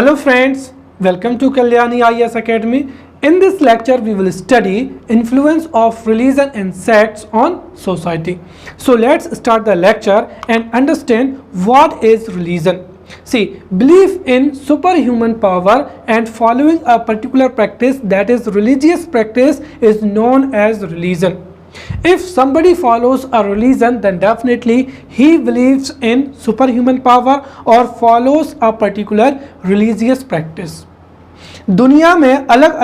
Hello friends, welcome to Kalyani IAS Academy. In this lecture we will study influence of religion and sects on society. So let's start the lecture and understand what is religion. See, belief in superhuman power and following a particular practice, that is religious practice, is known as religion. If somebody follows a religion, then definitely he believes in superhuman power or follows a particular religious practice. दुनिया में अलग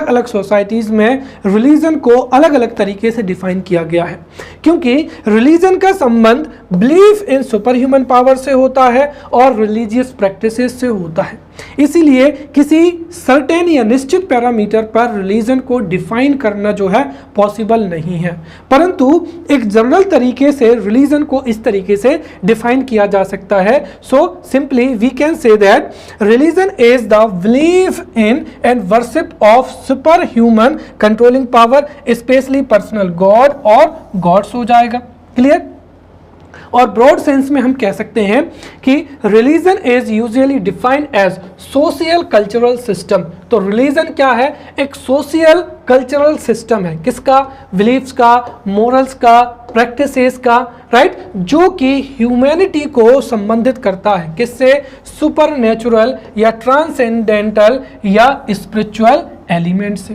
अलग societies में religion को अलग अलग तरीके से डिफाइन किया गया है, क्योंकि रिलीजन का संबंध belief in superhuman power से होता है और रिलीजियस प्रैक्टिसेस से होता है। इसीलिए किसी सर्टेन या निश्चित पैरामीटर पर रिलीजन को डिफाइन करना जो है पॉसिबल नहीं है, परंतु एक जनरल तरीके से रिलीजन को इस तरीके से डिफाइन किया जा सकता है। So simply we can say that religion is the belief in and worship of super human controlling power, specially personal god और गॉड्स हो जाएगा। क्लियर? और ब्रॉड सेंस में हम कह सकते हैं कि religion is usually defined as social cultural system. तो रिलीजन क्या है? एक सोशल कल्चरल सिस्टम है। किसका? बिलीफ्स का, मोरल्स का, प्रैक्टिसेस का, राइट, जो कि ह्यूमैनिटी को संबंधित करता है। किससे? सुपर नेचुरल या ट्रांसेंडेंटल या स्पिरिचुअल एलिमेंट से,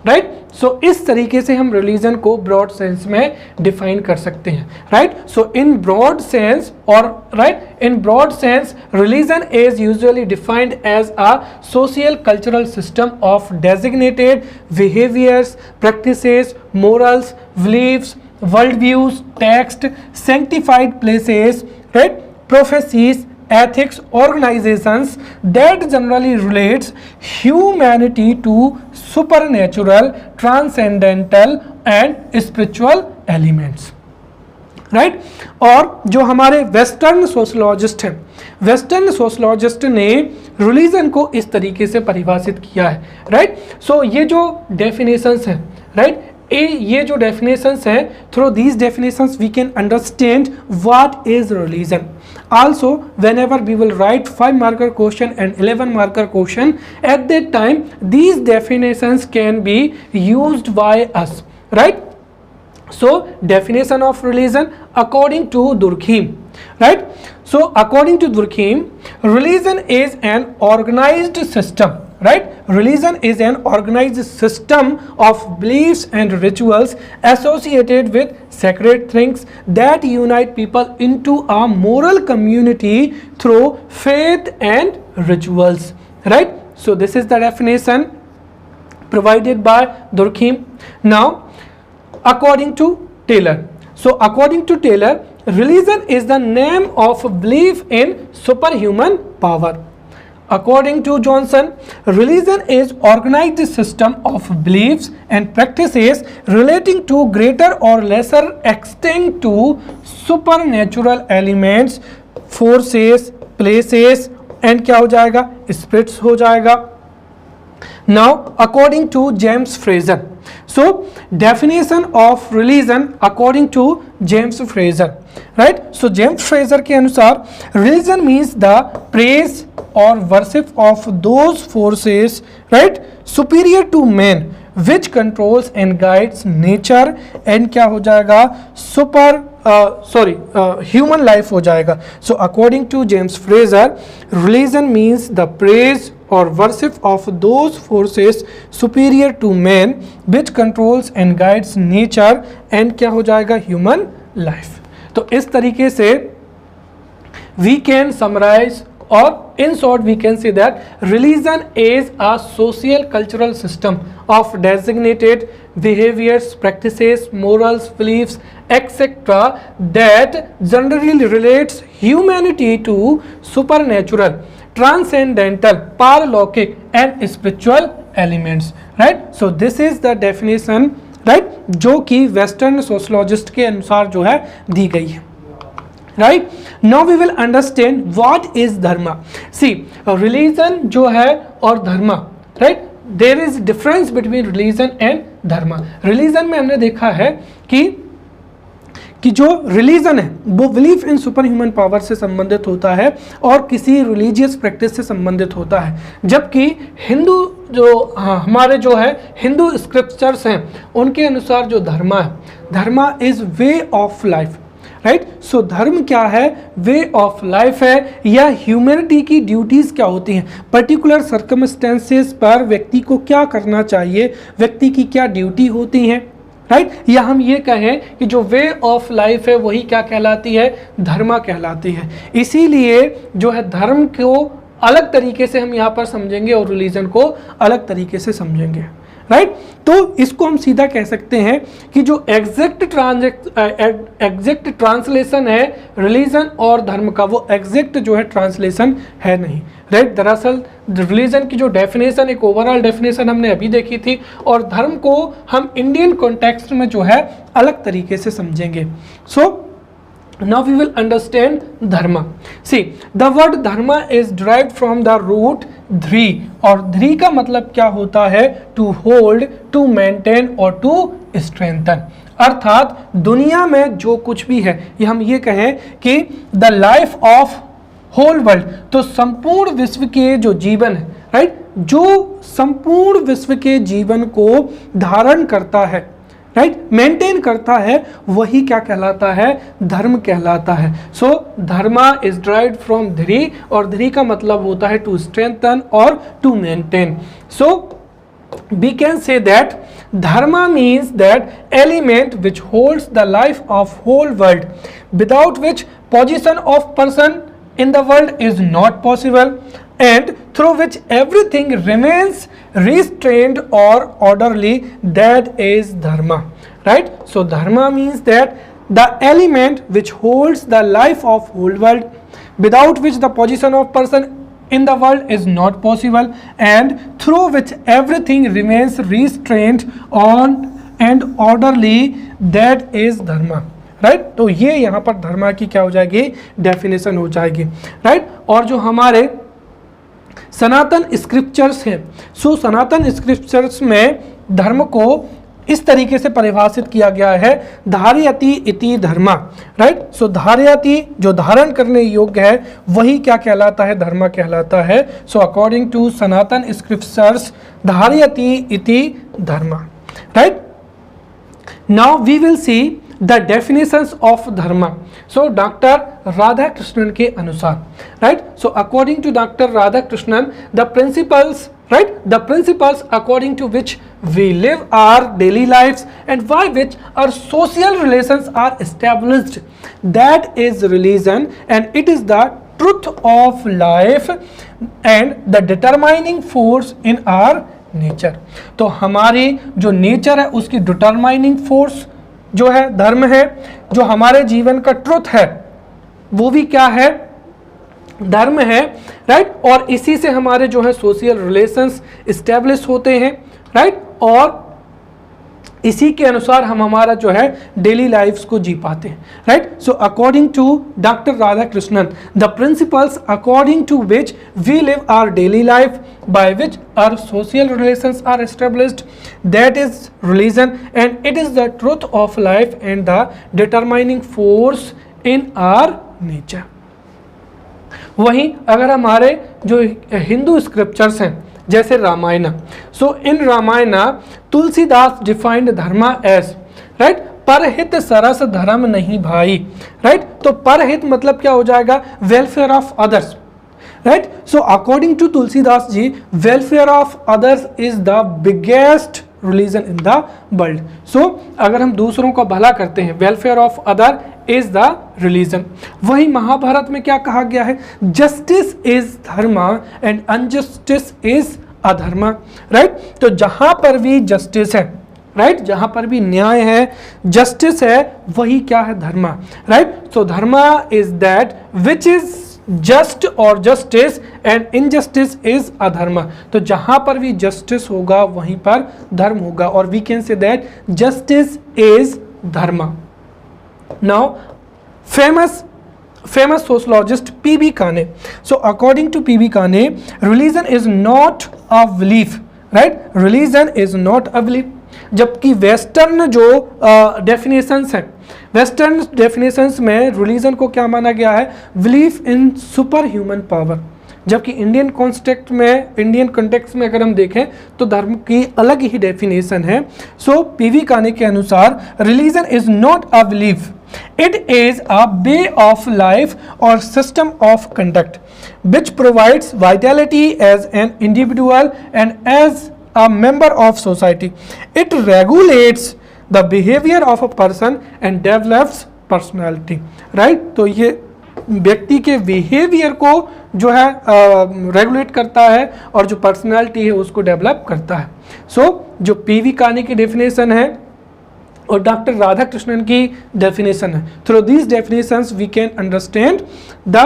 राइट। सो इस तरीके से हम रिलीजन को ब्रॉड सेंस में डिफाइन कर सकते हैं, right. So in broad sense और right in broad sense religion is usually defined as a social cultural system of designated behaviours, practices, morals, beliefs, world views, text, sanctified places, right, prophecies, ethics, organizations that generally relates humanity to supernatural, transcendental and spiritual elements, right. और जो हमारे western sociologist हैं, western sociologist ने religion को इस तरीके से परिभाषित किया है, राइट। सो ये जो डेफिनेशंस हैं, राइट, ये जो डेफिनेशंस हैं, through these definitions we can understand what is religion. Also, whenever we will write 5 marker question and 11 marker question, at that time these definitions can be used by us, right? So definition of religion according to Durkheim, right? So according to Durkheim, religion is an organized system, right? Religion is an organized system of beliefs and rituals associated with sacred things that unite people into a moral community through faith and rituals, right? So this is the definition provided by Durkheim. Now according to Taylor, so according to Taylor, religion is the name of belief in superhuman power. According to Johnson, religion is organized system of beliefs and practices relating to greater or lesser extent to supernatural elements, forces, places and क्या हो जाएगा? spirits हो जाएगा। Now according to James Fraser, so definition of religion according to James Fraser, right? So James Fraser के अनुसार religion means the praise or worship of those forces, right, superior to man which controls and guides nature and क्या हो जाएगा? human life हो जाएगा। So according to James Fraser, religion means the praise or worship of those forces superior to man which controls and guides nature and क्या हो जाएगा? human life। तो इस तरीके से we can summarize or in short we can say that religion is a social cultural system of designated behaviors, practices, morals, beliefs, etc. that generally relates humanity to supernatural, transcendental, paralaukic and spiritual elements, right? So this is the definition, right, जो कि western sociologist के अनुसार जो है दी गई है, right? Now we will understand what is dharma. See, religion जो है और धर्म, right? There is difference between religion and dharma. Religion में हमने देखा है कि कि जो रिलीजन है वो belief in superhuman power से संबंधित होता है और किसी रिलीजियस प्रैक्टिस से संबंधित होता है, जबकि हिंदू जो हमारे जो है हिंदू स्क्रिप्चर्स हैं उनके अनुसार जो धर्मा है, dharma is way of life, right. सो धर्म क्या है, वे ऑफ लाइफ है, या ह्यूमैनिटी की ड्यूटीज़ क्या होती हैं, पर्टिकुलर सर्कमस्टेंसेस पर व्यक्ति को क्या करना चाहिए, व्यक्ति की क्या ड्यूटी होती हैं, राइट। या हम ये कहें कि जो वे ऑफ लाइफ है वही क्या कहलाती है, धर्मा कहलाती है। इसीलिए जो है धर्म को अलग तरीके से हम यहाँ पर समझेंगे और रिलीजन को अलग तरीके से समझेंगे, राइट। तो इसको हम सीधा कह सकते हैं कि जो एग्जैक्ट ट्रांसलेशन है रिलीजन और धर्म का, वो एग्जैक्ट जो है ट्रांसलेशन है नहीं, राइट। दरअसल रिलीजन की जो डेफिनेशन, एक ओवरऑल डेफिनेशन हमने अभी देखी थी, और धर्म को हम इंडियन कॉन्टेक्स्ट में जो है अलग तरीके से समझेंगे। सो now we will understand dharma. See, the word dharma is derived from the root dhri, और dhri का मतलब क्या होता है, to hold, to maintain और to strengthen। अर्थात दुनिया में जो कुछ भी है, ये हम ये कहें कि the life of whole world, तो संपूर्ण विश्व के जो जीवन है, राइट, जो संपूर्ण विश्व के जीवन को धारण करता है, राइट, मेंटेन करता है, वही क्या कहलाता है, धर्म कहलाता है। So dharma is derived from dhri, और धरी का मतलब होता है टू स्ट्रेंथन और to maintain. So we can say that dharma means that element which holds the life of whole world, without which position of person in the world is not possible, and through which everything remains restrained or orderly, that is dharma, right? So dharma means that the element which holds the life of whole world, without which the position of person in the world is not possible, and through which everything remains restrained on and orderly, that is dharma, right. तो ये यहाँ पर धर्मा की क्या हो जाएगी, definition हो जाएगी, राइट। और जो हमारे सनातन स्क्रिप्चर्स हैं, सो सनातन स्क्रिप्चर्स में धर्म को इस तरीके से परिभाषित किया गया है, धारयति इति धर्मा, राइट। सो धारयति जो धारण करने योग्य है वही क्या कहलाता है, धर्मा कहलाता है। So according to Sanatan scriptures धारयति इति धर्मा, right. Now we will see the definitions of dharma. So doctor Radhakrishnan के अनुसार, right. So according to doctor Radhakrishnan, the principles, right, the principles according to which we live our daily lives and by which our social relations are established, that is religion, and it is the truth of life and the determining force in our nature। तो हमारी जो nature है उसकी determining force जो है धर्म है, जो हमारे जीवन का ट्रुथ है वो भी क्या है, धर्म है, राइट। और इसी से हमारे जो है सोशल रिलेशंस इस्टेब्लिश होते हैं, राइट। और इसी के अनुसार हम हमारा जो है डेली लाइफ्स को जी पाते हैं, right. So according to doctor Radhakrishnan, the principles according to which we live our daily life, by which our social relations are established, that is religion, and it is the truth of life and the determining force in our nature. वहीं अगर हमारे जो Hindu scriptures हैं जैसे Ramayana, so in Ramayana Tulsidas defined dharma as, right, परहित सरस धर्म नहीं भाई, राइट। तो परहित मतलब क्या हो जाएगा, welfare of others, right. So according to Tulsidas ji, welfare of others is the biggest religion in the world. So अगर हम दूसरों का भला करते हैं, welfare of other is the religion. वही महाभारत में क्या कहा गया है, justice is dharma and injustice is adharma, right. तो जहां पर भी जस्टिस है, राइट, जहां पर भी न्याय है, जस्टिस है, वही क्या है, धर्मा, right. So dharma is that which is just और justice and injustice is adharma. तो जहां पर भी जस्टिस होगा वहीं पर धर्म होगा, और we can say that justice is dharma. Now famous sociologist P.B. Kane. So according to P.B. Kane, religion is not a belief, right? Religion is not a belief. जबकि वेस्टर्न जो डेफिनेशंस हैं, वेस्टर्न डेफिनेशंस में religion को क्या माना गया है, belief in superhuman power. जबकि इंडियन कॉन्टेक्स्ट में अगर हम देखें तो धर्म की अलग ही डेफिनेशन है। सो पीवी काने के अनुसार religion is not a belief, it is a way of life or system of conduct which provides vitality as an individual and as a member of society. It regulates the behavior of a person and develops personality. Right? तो ये व्यक्ति के behaviour को जो है regulate करता है और जो पर्सनैलिटी है उसको डेवलप करता है। सो जो पीवी काने की डेफिनेशन है और डॉक्टर राधाकृष्णन की डेफिनेशन है, through these definitions we can understand the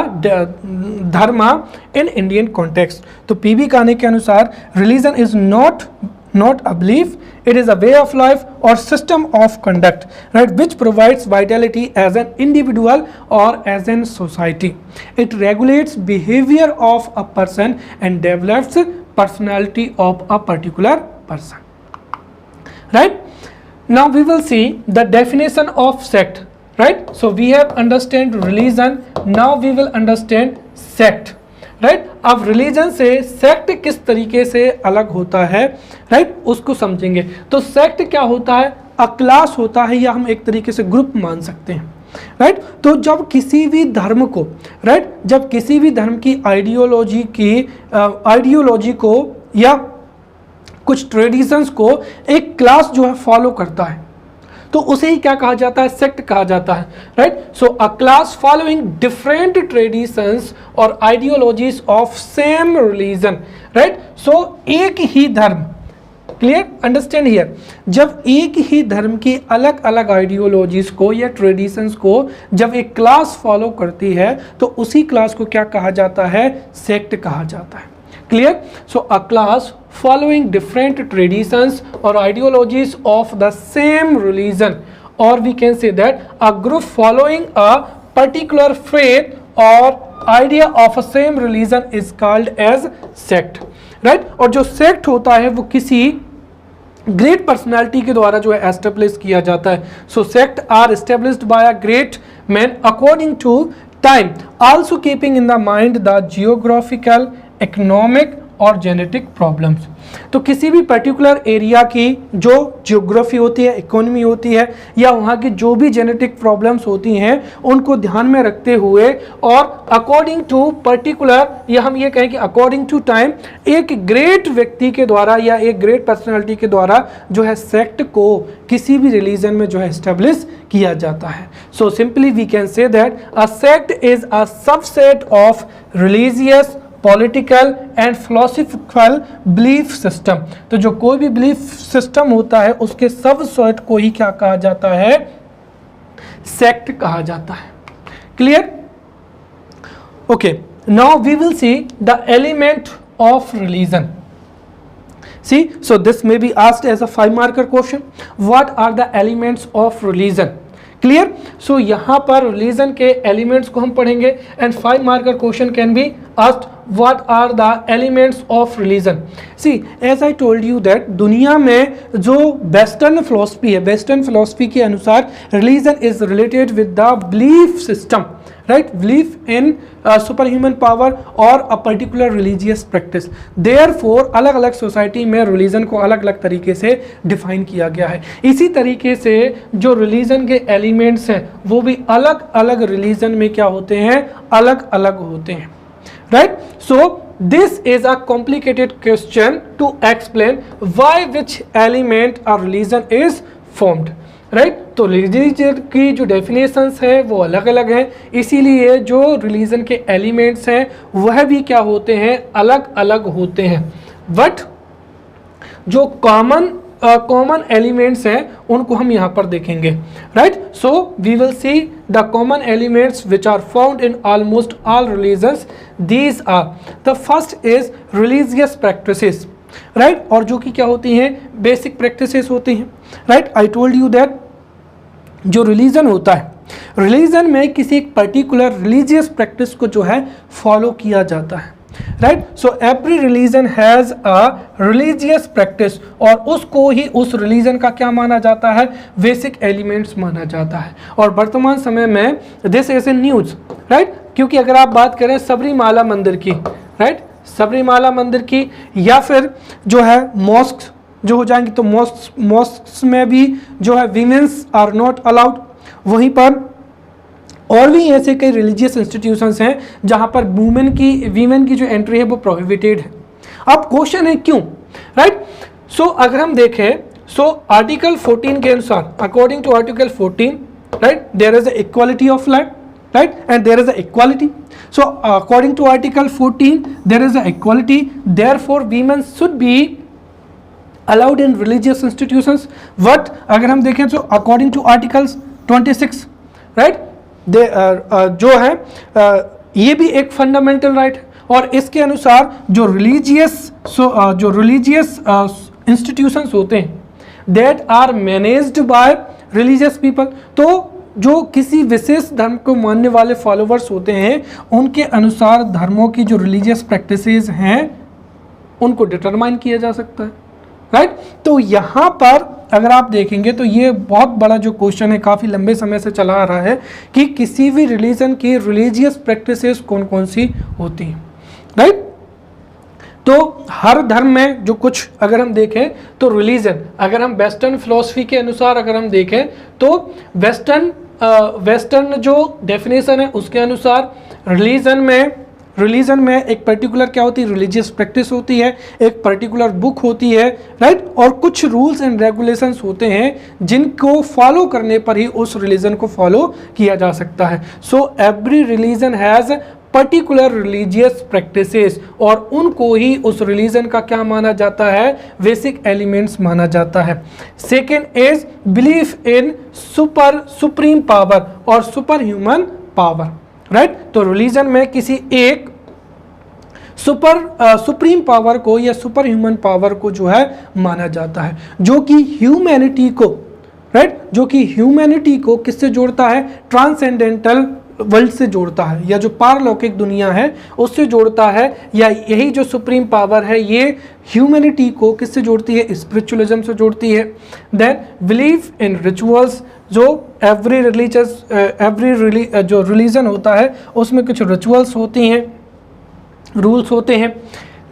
dharma in Indian context. तो पीवी काने के अनुसार religion is not a belief, it is a way of life or system of conduct, right, which provides vitality as an individual or as an society. It regulates behavior of a person and develops personality of a particular person. Right? Now we will see the definition of sect. Right? So we have understand religion. Now we will understand sect. Right, अब religion से sect किस तरीके से अलग होता है, right, उसको समझेंगे। तो सेक्ट क्या होता है, अ क्लास होता है या हम एक तरीके से ग्रुप मान सकते हैं। राइट, तो जब किसी भी धर्म को, राइट, जब किसी भी धर्म की आइडियोलॉजी को या कुछ ट्रेडिशंस को एक क्लास जो है फॉलो करता है तो उसे ही क्या कहा जाता है, सेक्ट कहा जाता है। Right, so a class following different traditions और ideologies of same religion. Right, so एक ही धर्म, क्लियर, अंडरस्टैंड हियर, जब एक ही धर्म की अलग अलग आइडियोलॉजीज को या ट्रेडिशंस को जब एक क्लास फॉलो करती है तो उसी क्लास को क्या कहा जाता है, सेक्ट कहा जाता है। Clear, so a class following different traditions or ideologies of the same religion, or we can say that a group following a particular faith or idea of a same religion is called as sect. Right, और जो sect होता है वो किसी great personality के द्वारा जो है establish किया जाता है। So sect are established by a great man according to time, also keeping in the mind the geographical, economic और जेनेटिक प्रॉब्लम्स। तो किसी भी पर्टिकुलर एरिया की जो जियोग्राफी होती है, इकोनॉमी होती है या वहाँ की जो भी जेनेटिक प्रॉब्लम्स होती हैं उनको ध्यान में रखते हुए और अकॉर्डिंग टू पर्टिकुलर, या हम ये कहें कि अकॉर्डिंग टू टाइम, एक ग्रेट व्यक्ति के द्वारा या एक ग्रेट पर्सनालिटी के द्वारा जो है सेक्ट को किसी भी रिलीजन में जो है एस्टेब्लिश किया जाता है। So simply we can say that a sect is a subset of religious, political and philosophical belief system. तो जो कोई भी बिलीफ सिस्टम होता है उसके सब सेट को ही क्या कहा जाता है, सेक्ट कहा जाता है। Clear, okay, now we will see the element of religion. See, so this may be asked as a 5 marker question. What are the elements of religion? Clear? So यहाँ पर रिलीजन के एलिमेंट्स को हम पढ़ेंगे and 5 marker question can be asked what are the elements of religion. See, as I told you that दुनिया में जो western philosophy है, वेस्टर्न फिलोसफी के अनुसार religion is related with the belief system, right, belief in superhuman power और a particular religious practice. Therefore अलग अलग society में रिलीजन को अलग अलग तरीके से डिफाइन किया गया है। इसी तरीके से जो रिलीजन के एलिमेंट्स हैं वो भी अलग अलग रिलीजन में क्या होते हैं, अलग अलग होते हैं। Right, so this is a complicated question to explain why which element a religion is formed. Right, तो रिलीजन की जो डेफिनेशंस है वो अलग अलग हैं, इसीलिए जो रिलीजन के एलिमेंट्स हैं वह भी क्या होते हैं, अलग अलग होते हैं। बट जो कॉमन एलिमेंट्स हैं उनको हम यहाँ पर देखेंगे। Right, so we will see the common elements which are found in almost all religions. These are, the first is religious practices. Right, और जो कि क्या होती हैं, बेसिक प्रैक्टिसेस होती हैं। Right, I told you that जो रिलीजन होता है, रिलीजन में किसी एक पर्टिकुलर रिलीजियस प्रैक्टिस को जो है फॉलो किया जाता है। Right. So every religion has a religious practice, और उसको ही उस रिलीजन का क्या माना जाता है, बेसिक एलिमेंट्स माना जाता है। और वर्तमान समय में this is in news, right, क्योंकि अगर आप बात करें सबरीमाला मंदिर की, राइट, सबरीमाला मंदिर की, या फिर जो है मॉस्क जो हो जाएंगे, तो मॉस्क में भी जो है वीमेंस आर नॉट अलाउड। वहीं पर और भी ऐसे कई रिलीजियस इंस्टीट्यूशंस हैं जहां पर वुमेन की जो एंट्री है वो प्रोहिबिटेड है। अब क्वेश्चन है क्यों, राइट। सो अगर हम देखें, सो आर्टिकल 14 के अनुसार, according to article 14, right, there is equality of land, right, and there is a equality. So according to article 14 there is a equality, therefore women should be allowed in religious institutions. But अगर हम देखें तो according to articles 26, right, जो है ये भी एक fundamental right है, और इसके अनुसार जो रिलीजियस इंस्टीट्यूशंस होते हैं that are managed by religious people, तो जो किसी विशेष धर्म को मानने वाले फॉलोवर्स होते हैं उनके अनुसार धर्मों की जो रिलीजियस प्रैक्टिसेस हैं उनको डिटरमाइन किया जा सकता है, राइट। तो यहाँ पर अगर आप देखेंगे तो ये बहुत बड़ा जो क्वेश्चन है, काफ़ी लंबे समय से चला आ रहा है कि किसी भी रिलीजन की रिलीजियस प्रैक्टिसेस कौन कौन सी होती हैं, राइट। तो हर धर्म में जो कुछ अगर हम देखें तो रिलीजन, अगर हम वेस्टर्न फिलॉसफी के अनुसार अगर हम देखें तो वेस्टर्न जो डेफिनेशन है उसके अनुसार रिलीजन में एक पर्टिकुलर क्या होती है, रिलीजियस प्रैक्टिस होती है, एक पर्टिकुलर बुक होती है, राइट, और कुछ रूल्स एंड रेगुलेशंस होते हैं जिनको फॉलो करने पर ही उस रिलीजन को फॉलो किया जा सकता है। So every religion has particular religious practices, और उनको ही उस रिलीजन का क्या माना जाता है, बेसिक एलिमेंट्स माना जाता है। Second is belief in supreme power और सुपर ह्यूमन पावर, राइट। तो रिलीजन में किसी एक सुप्रीम पावर को या सुपर ह्यूमन पावर को जो है माना जाता है, जो कि ह्यूमैनिटी को, राइट, जो कि ह्यूमैनिटी को किससे जोड़ता है, ट्रांसेंडेंटल वर्ल्ड से जोड़ता है, या जो पारलौकिक दुनिया है उससे जोड़ता है, या यही जो सुप्रीम पावर है ये ह्यूमैनिटी को किससे जोड़ती है, स्पिरिचुअलिज्म से जोड़ती है। देन बिलीफ इन रिचुअल्स, जो जो रिलीजन होता है उसमें कुछ रिचुअल्स होती हैं, रूल्स होते हैं।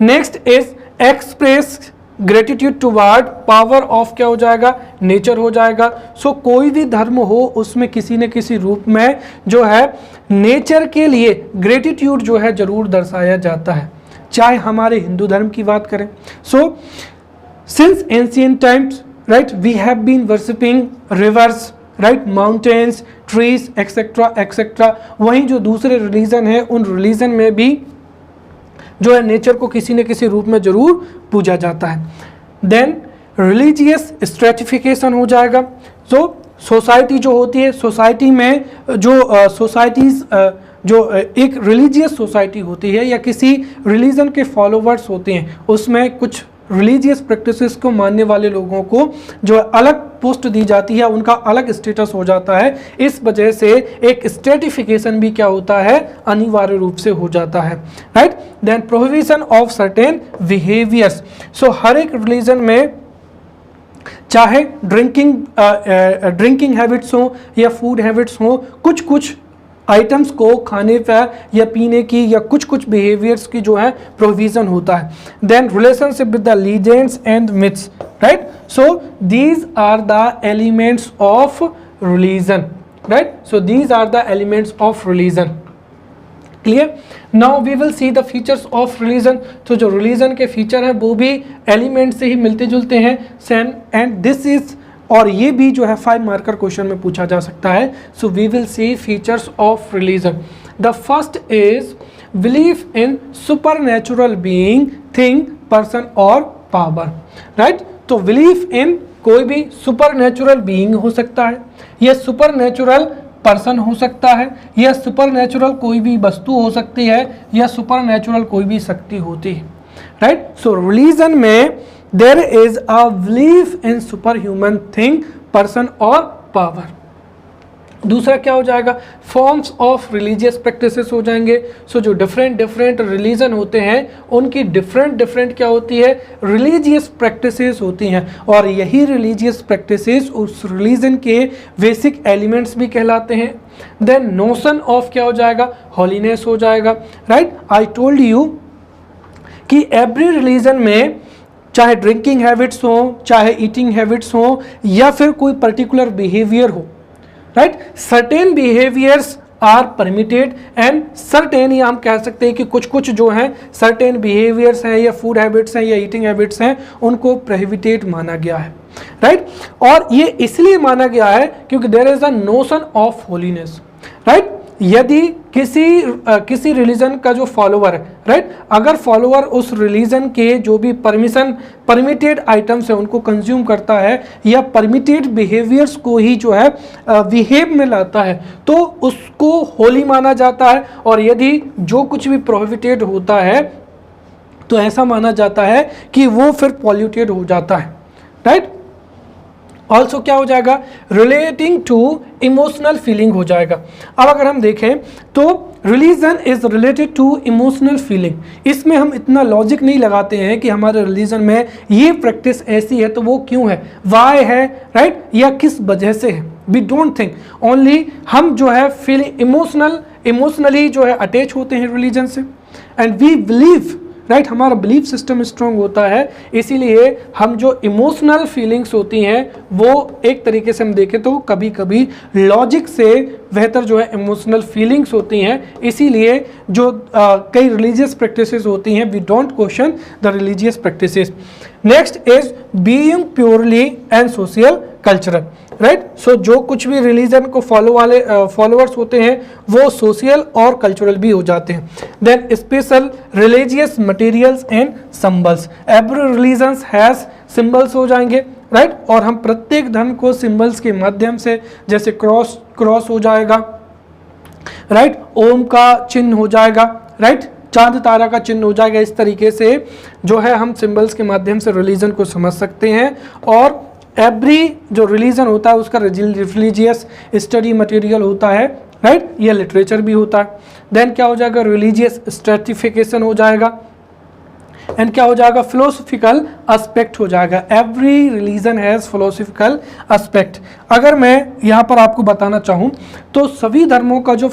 Next is express gratitude toward power of क्या हो जाएगा, नेचर हो जाएगा। सो कोई भी धर्म हो उसमें किसी न किसी रूप में जो है नेचर के लिए ग्रेटिट्यूड जो है जरूर दर्शाया जाता है, चाहे हमारे हिंदू धर्म की बात करें। So since ancient times, right, we have been worshipping rivers, right, mountains, trees etcetera etcetera. वहीं जो दूसरे रिलीजन है उन रिलीजन में भी जो है नेचर को किसी न किसी रूप में जरूर पूजा जाता है। देन रिलीजियस स्ट्रेटिफिकेशन हो जाएगा। तो सोसाइटी जो होती है, सोसाइटी में जो सोसाइटीज़ जो एक रिलीजियस सोसाइटी होती है या किसी रिलीजन के फॉलोवर्स होते हैं उसमें कुछ रिलीजियस प्रैक्टिसेस को मानने वाले लोगों को जो अलग पोस्ट दी जाती है, उनका अलग स्टेटस हो जाता है। इस वजह से एक स्ट्रेटिफिकेशन भी क्या होता है, अनिवार्य रूप से हो जाता है, right. Then prohibition of certain behaviours. So हर एक रिलीजन में चाहे ड्रिंकिंग हैबिट्स हो या फूड हैबिट्स हो, कुछ आइटम्स को खाने पर या पीने की या कुछ बिहेवियर्स की जो है प्रोविजन होता है। Then relationship with the legends and myths, right. So these are the elements of religion, right. So these are the elements of religion. Clear. Now we will see the features of religion. तो जो religion के feature हैं वो भी element से ही मिलते जुलते हैं, एंड दिस इज, और ये भी जो है 5 मार्कर क्वेश्चन में पूछा जा सकता है। So we will see features of religion. The first is belief in super natural being, thing, person और पावर, राइट। तो बिलीफ इन कोई भी सुपर नेचुरल बीइंग हो सकता है, या सुपर नेचुरल पर्सन हो सकता है, या सुपर नेचुरल कोई भी वस्तु हो सकती है, या सुपर नेचुरल कोई भी शक्ति होती है, राइट। सो रिलीजन में there is a belief in superhuman thing, person और power, दूसरा क्या हो जाएगा, फॉर्म्स ऑफ रिलीजियस प्रैक्टिसेस हो जाएंगे। सो जो डिफरेंट रिलीजन होते हैं उनकी डिफरेंट क्या होती है, रिलीजियस प्रैक्टिसेस होती हैं, और यही रिलीजियस प्रैक्टिसेस उस रिलीजन के बेसिक एलिमेंट्स भी कहलाते हैं। देन नोशन ऑफ क्या हो जाएगा, हॉलीनेस हो जाएगा, राइट। आई टोल्ड यू कि एवरी रिलीजन में चाहे ड्रिंकिंग हैबिट्स हो, चाहे ईटिंग हैबिट्स हो, या फिर कोई पर्टिकुलर बिहेवियर हो, right, certain behaviours are permitted and certain, या हम कह सकते हैं कि कुछ जो हैं सर्टेन बिहेवियर्स हैं या फूड हैबिट्स हैं या ईटिंग हैबिट्स हैं उनको प्रोहिबिटेड माना गया है, राइट। और ये इसलिए माना गया है क्योंकि there is a notion of holiness, right. यदि किसी रिलीजन का जो फॉलोवर है, राइट, अगर फॉलोवर उस रिलीजन के जो भी परमिटेड आइटम्स है उनको कंज्यूम करता है या परमिटेड बिहेवियर्स को ही जो है बिहेव में लाता है तो उसको होली माना जाता है, और यदि जो कुछ भी प्रोहिबिटेड होता है तो ऐसा माना जाता है कि वो फिर पॉल्यूटेड हो जाता है, राइट। ऑल्सो क्या हो जाएगा, रिलेटिंग टू इमोशनल फीलिंग हो जाएगा। अब अगर हम देखें तो religion is related to emotional feeling, इसमें हम इतना लॉजिक नहीं लगाते हैं कि हमारे रिलीजन में ये प्रैक्टिस ऐसी है तो वो क्यों है, वाई है, राइट, या किस वजह से है। वी डोंट थिंक, ओनली हम जो है फीलिंग इमोशनली जो है अटैच होते हैं रिलीजन से, एंड वी बिलीव, राइट, हमारा बिलीफ सिस्टम स्ट्रॉन्ग होता है, इसीलिए हम जो इमोशनल फीलिंग्स होती हैं वो एक तरीके से हम देखें तो कभी कभी लॉजिक से बेहतर जो है इमोशनल फीलिंग्स होती हैं, इसीलिए जो कई रिलीजियस प्रैक्टिसेस होती हैं we don't question the religious practices. Next is being purely and social cultural, right. So जो कुछ भी रिलीजन को फॉलोअर्स होते हैं वो सोशल और कल्चरल भी हो जाते हैं। Then special religious materials and symbols, every religions has symbols हो जाएंगे, राइट, और हम प्रत्येक धर्म को सिंबल्स के माध्यम से, जैसे क्रॉस हो जाएगा, राइट, ओम का चिन्ह हो जाएगा, राइट, चांद तारा का चिन्ह हो जाएगा, इस तरीके से जो है हम सिंबल्स के माध्यम से रिलीजन को समझ सकते हैं। और एवरी जो रिलीजन होता है उसका रिलीजियस स्टडी मटेरियल होता है, राइट, ये लिटरेचर भी होता है। देन क्या हो जाएगा, रिलीजियस स्ट्रेटिफिकेशन हो जाएगा, एंड क्या हो जाएगा, फिलोसफिकल एस्पेक्ट हो जाएगा। Every religion has philosophical aspect. अगर मैं यहाँ पर आपको बताना चाहूँ तो सभी धर्मों का जो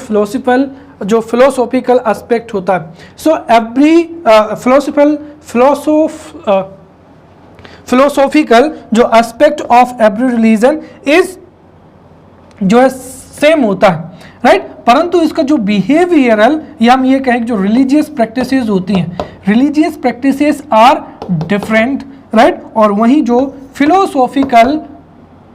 फिलोसॉफिकल एस्पेक्ट होता है, सो एवरी फिलोसॉफिकल जो aspect of every religion is जो है सेम होता है, राइट, परंतु इसका जो बिहेवियरल या हम ये कहें जो रिलीजियस प्रैक्टिसेस होती हैं, religious practices are different, right, और वहीं जो फिलोसॉफिकल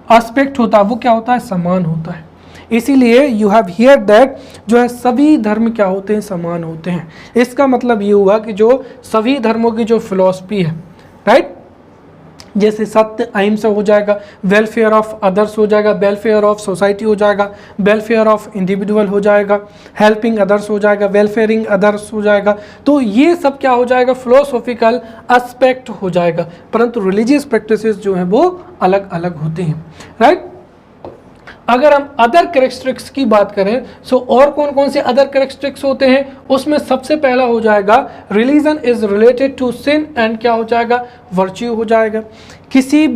एस्पेक्ट होता है वो क्या होता है, समान होता है। इसीलिए यू हैव हियर दैट जो है सभी धर्म क्या होते हैं, समान होते हैं। इसका मतलब ये हुआ कि जो सभी धर्मों की जो फिलॉसफी है, राइट, जैसे सत्य अहिंसा हो जाएगा, वेलफेयर ऑफ अदर्स हो जाएगा, वेलफेयर ऑफ सोसाइटी हो जाएगा, वेलफेयर ऑफ इंडिविजुअल हो जाएगा, हेल्पिंग अदर्स हो जाएगा, वेलफेयरिंग अदर्स हो जाएगा, तो ये सब क्या हो जाएगा, फिलोसॉफिकल एस्पेक्ट हो जाएगा। परंतु रिलीजियस प्रैक्टिसेस जो हैं वो अलग अलग होते हैं, राइट। अगर हम अदर कैरेक्टरिस्टिक्स की बात करें सो और कौन कौन से अदर कैरेक्टरिस्टिक्स होते हैं, उसमें सबसे पहला हो जाएगा religion is related to sin and क्या हो जाएगा, वर्च्यू हो जाएगा। किसी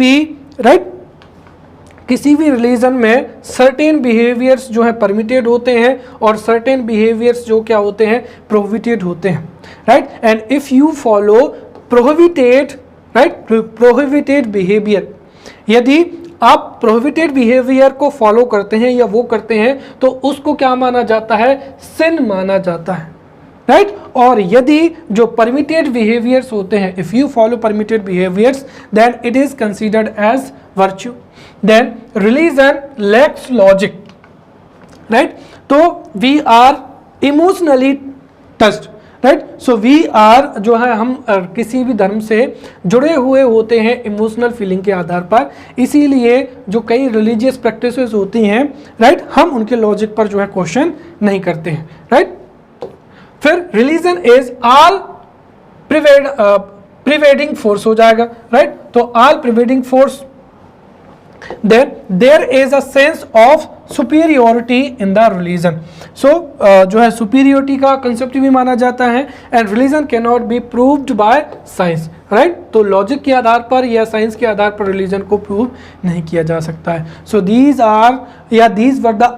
भी रिलीजन में सर्टेन बिहेवियर्स जो है परमिटेड होते हैं और सर्टेन बिहेवियर्स जो क्या होते हैं, प्रोहिबिटेड होते हैं, right. And if you follow prohibited behaviour, यदि आप प्रोहिबिटेड बिहेवियर को फॉलो करते हैं या वो करते हैं तो उसको क्या माना जाता है, सिन माना जाता है, राइट। और यदि जो परमिटेड बिहेवियर्स होते हैं, if you follow permitted behaviours then it is considered as virtue. Then religion lacks logic, right, तो we are emotionally touched, right, so we are जो है हम किसी भी धर्म से जुड़े हुए होते हैं इमोशनल फीलिंग के आधार पर, इसीलिए जो कई रिलीजियस प्रैक्टिसेस होती हैं, राइट, हम उनके लॉजिक पर जो है क्वेश्चन नहीं करते हैं, राइट। फिर religion is all pervading force हो जाएगा, राइट, तो all pervading force then there is a sense of superiority in the religion. So जो है superiority का concept भी माना जाता है, and religion cannot be proved by science, right? तो logic के आधार पर या science के आधार पर religion को prove नहीं किया जा सकता है. So these were the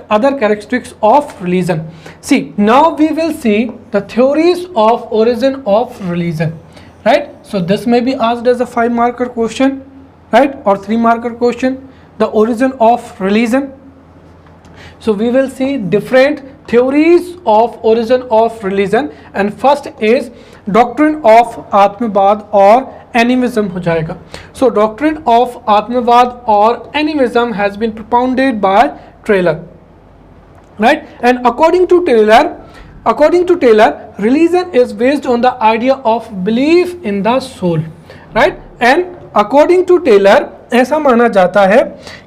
other characteristics of religion. See, now we will see the theories of origin of religion, right? So this may be asked as a 5-marker question, right, or 3-marker question, the origin of religion. So we will see different theories of origin of religion, and first is doctrine of आत्मवाद और animism हो जाएगा. So doctrine of आत्मवाद और animism has been propounded by Taylor, right? And according to Taylor, religion is based on the idea of belief in the soul, right? And according to Taylor ऐसा माना जाता है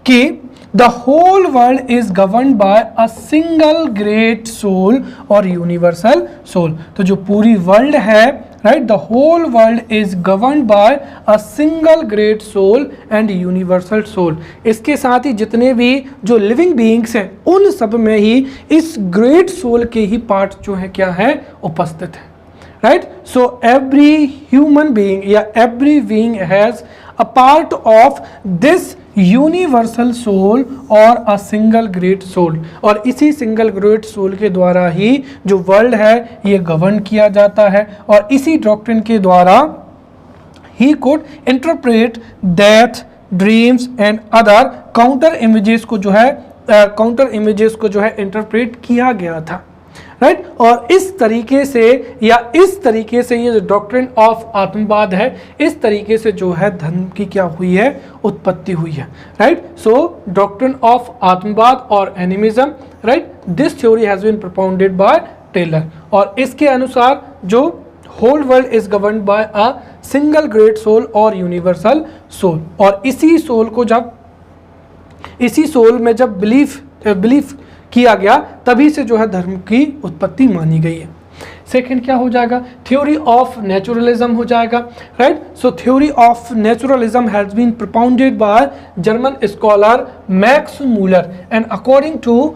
कि the whole world is governed by a single great soul और universal soul. तो जो पूरी world है, right, the whole world is governed by a single great soul and universal soul. इसके साथ ही जितने भी जो living beings हैं उन सब में ही इस great soul के ही पार्ट जो है क्या है उपस्थित है, right? So every human being या every being has a part of this universal soul और a single great soul, और इसी single great soul के द्वारा ही जो वर्ल्ड है ये गवर्न किया जाता है, और इसी डॉक्ट्रिन के द्वारा he could interpret death, dreams and other counter images को जो है इंटरप्रेट किया गया था, राइट? और इस तरीके से ये जो डॉक्ट्रिन ऑफ आत्मवाद है, इस तरीके से जो है धर्म की क्या हुई है, उत्पत्ति हुई है, right? So doctrine of atmavad और animism, right, this theory has been propounded by Tylor, और इसके अनुसार जो whole world is governed by a single great soul और यूनिवर्सल सोल, और इसी सोल में जब बिलीफ किया गया तभी से जो है धर्म की उत्पत्ति मानी गई है. सेकंड क्या हो जाएगा, थ्योरी ऑफ नेचुरलिज्म हो जाएगा, right? So theory of naturalism has been propounded by German scholar Max Muller, and according to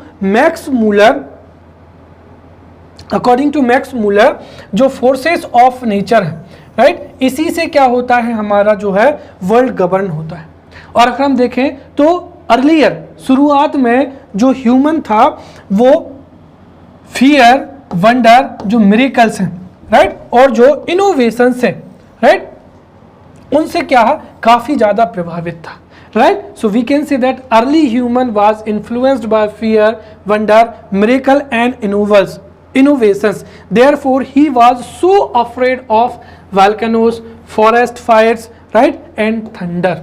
Max Muller जो फोर्सेस ऑफ नेचर है, राइट, इसी से क्या होता है, हमारा जो है वर्ल्ड गवर्न होता है. और अगर हम देखें तो अर्लियर शुरुआत में जो ह्यूमन था वो फियर, वंडर, जो मिरेकल्स हैं, राइट, और जो इनोवेशंस हैं, राइट, उनसे क्या है, काफी ज्यादा प्रभावित था, right? So we can say that early human was influenced by fear, wonder, miracle and innovations. Therefore he was so afraid of volcanoes, forest fires, right, and thunder.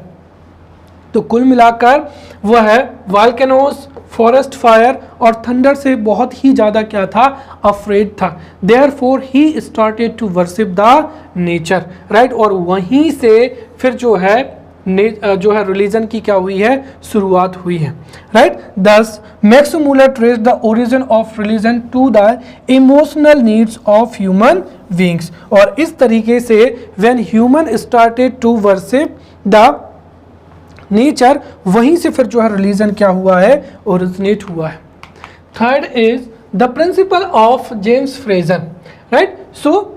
तो कुल मिलाकर वह है वॉल्केनोस, फॉरेस्ट फायर और thunder से बहुत ही ज़्यादा क्या था, अफ्रेड था. Therefore he started to worship the nature, right, और वहीं से फिर जो है रिलीजन की क्या हुई है, शुरुआत हुई है, right? Thus Max Muller trace the origin of religion to the emotional needs of human beings, और इस तरीके से when human started to worship the nature, वहीं से फिर जो है रिलीजन क्या हुआ है, ओरिजिनेट हुआ है. Third is the principle of James Frazer, right? So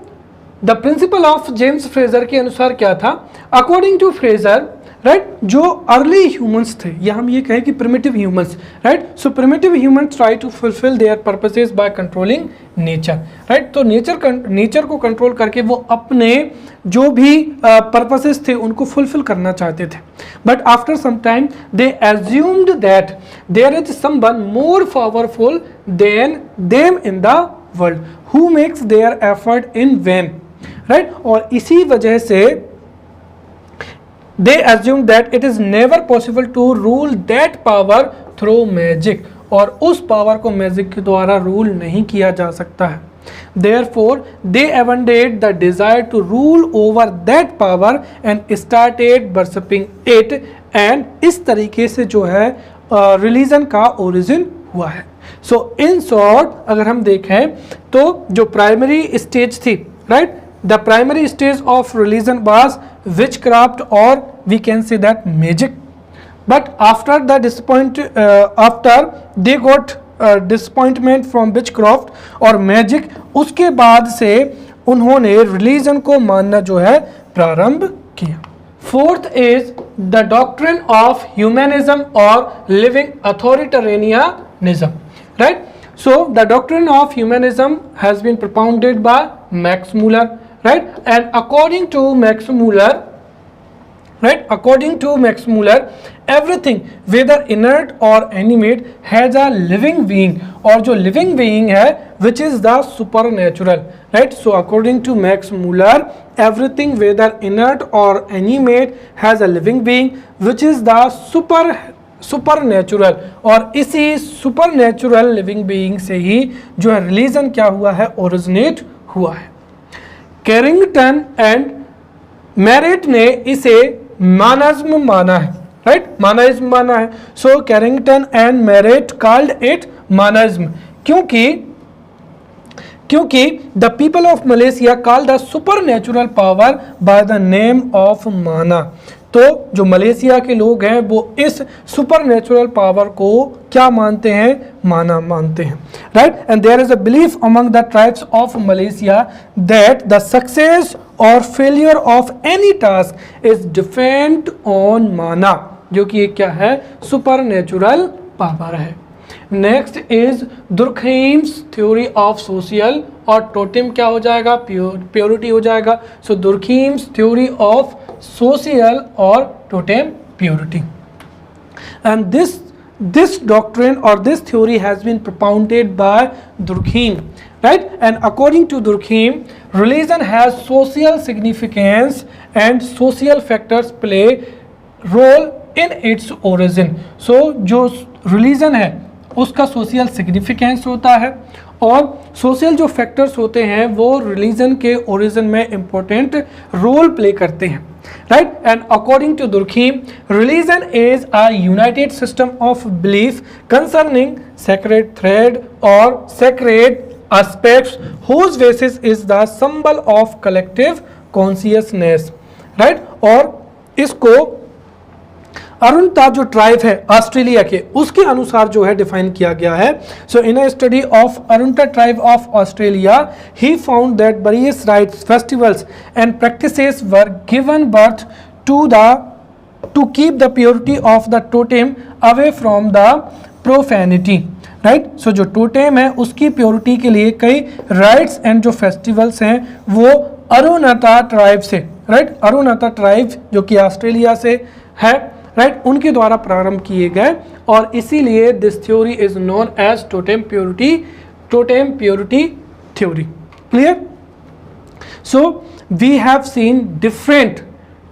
the principle of James Frazer के अनुसार क्या था, अकॉर्डिंग टू फ्रेजर, राइट, जो अर्ली ह्यूमंस थे, या हम ये कहें कि primitive humans, right, so primitive humans try to fulfil their purposes by controlling nature, right, तो नेचर को कंट्रोल करके वो अपने जो भी पर्पसेस थे उनको फुलफिल करना चाहते थे. But after some time they assumed that there is someone more powerful than them in the world who makes their effort in vain, right, और इसी वजह से they assume that it is never possible to rule that power through magic, और उस power को magic के द्वारा rule नहीं किया जा सकता है. Therefore they abandoned the desire to rule over that power and started worshipping it, and इस तरीके से जो है रिलीजन का ओरिजिन हुआ है. सो इन शॉर्ट अगर हम देखें तो जो प्राइमरी स्टेज थी, right, the primary stage of religion was witchcraft, or we can say that magic. but after they got disappointment from witchcraft और मैजिक, उसके बाद से उन्होंने रिलीजन को मानना जो है प्रारंभ किया। Fourth is the doctrine of humanism और living authoritarianism, right. So the doctrine of humanism has been propounded by Max Muller, right? And according to Max Muller, everything whether inert or animate has a living being, और जो living being है which is the supernatural, right? So according to Max Muller, everything whether inert or animate has a living being which is the supernatural, और इसी supernatural living being से ही जो है religion क्या हुआ है, ओरिजिनेट हुआ है। कैरिंगटन एंड मैरिट ने इसे मानइज्म माना है, राइट, मानइज्म माना है। So Carrington and Marett called it manaism, क्योंकि the people of Malaysia call the supernatural power by the name of mana. तो जो मलेशिया के लोग हैं वो इस सुपरनेचुरल पावर को क्या मानते हैं, माना मानते हैं, right. And there is a belief among the tribes of Malaysia that the success और failure of any task is depend on mana, जो कि एक क्या है, सुपरनेचुरल पावर है। Next is Durkheim's theory of social, और टोटेम क्या हो जाएगा, प्योरिटी हो जाएगा। So Durkheim's theory of social or totem purity, and this doctrine or this theory has been propounded by Durkheim, right? And according to Durkheim, religion has social significance and social factors play role in its origin. So जो religion है उसका social significance होता है, और social जो factors होते हैं वो रिलीजन के ओरिजिन में इंपॉर्टेंट रोल प्ले करते हैं, right. And according to Durkheim, religion is a united system of belief concerning sacred thread और sacred aspects whose basis is the symbol of collective consciousness, right. और इसको अरुणता जो tribe है Australia के, उसके अनुसार जो है डिफाइन किया गया है। So in a study of Arunta tribe of Australia, he found that various rites, festivals and practices were given birth to keep the purity of the totem away from the profanity, right. So जो totem है उसकी purity के लिए कई rights and जो festivals हैं वो Arunita tribe से, राइट, अरुणता ट्राइब जो कि ऑस्ट्रेलिया से है, राइट, उनके द्वारा प्रारंभ किए गए, और इसीलिए this theory is known as totem purity theory. Clear? So we have seen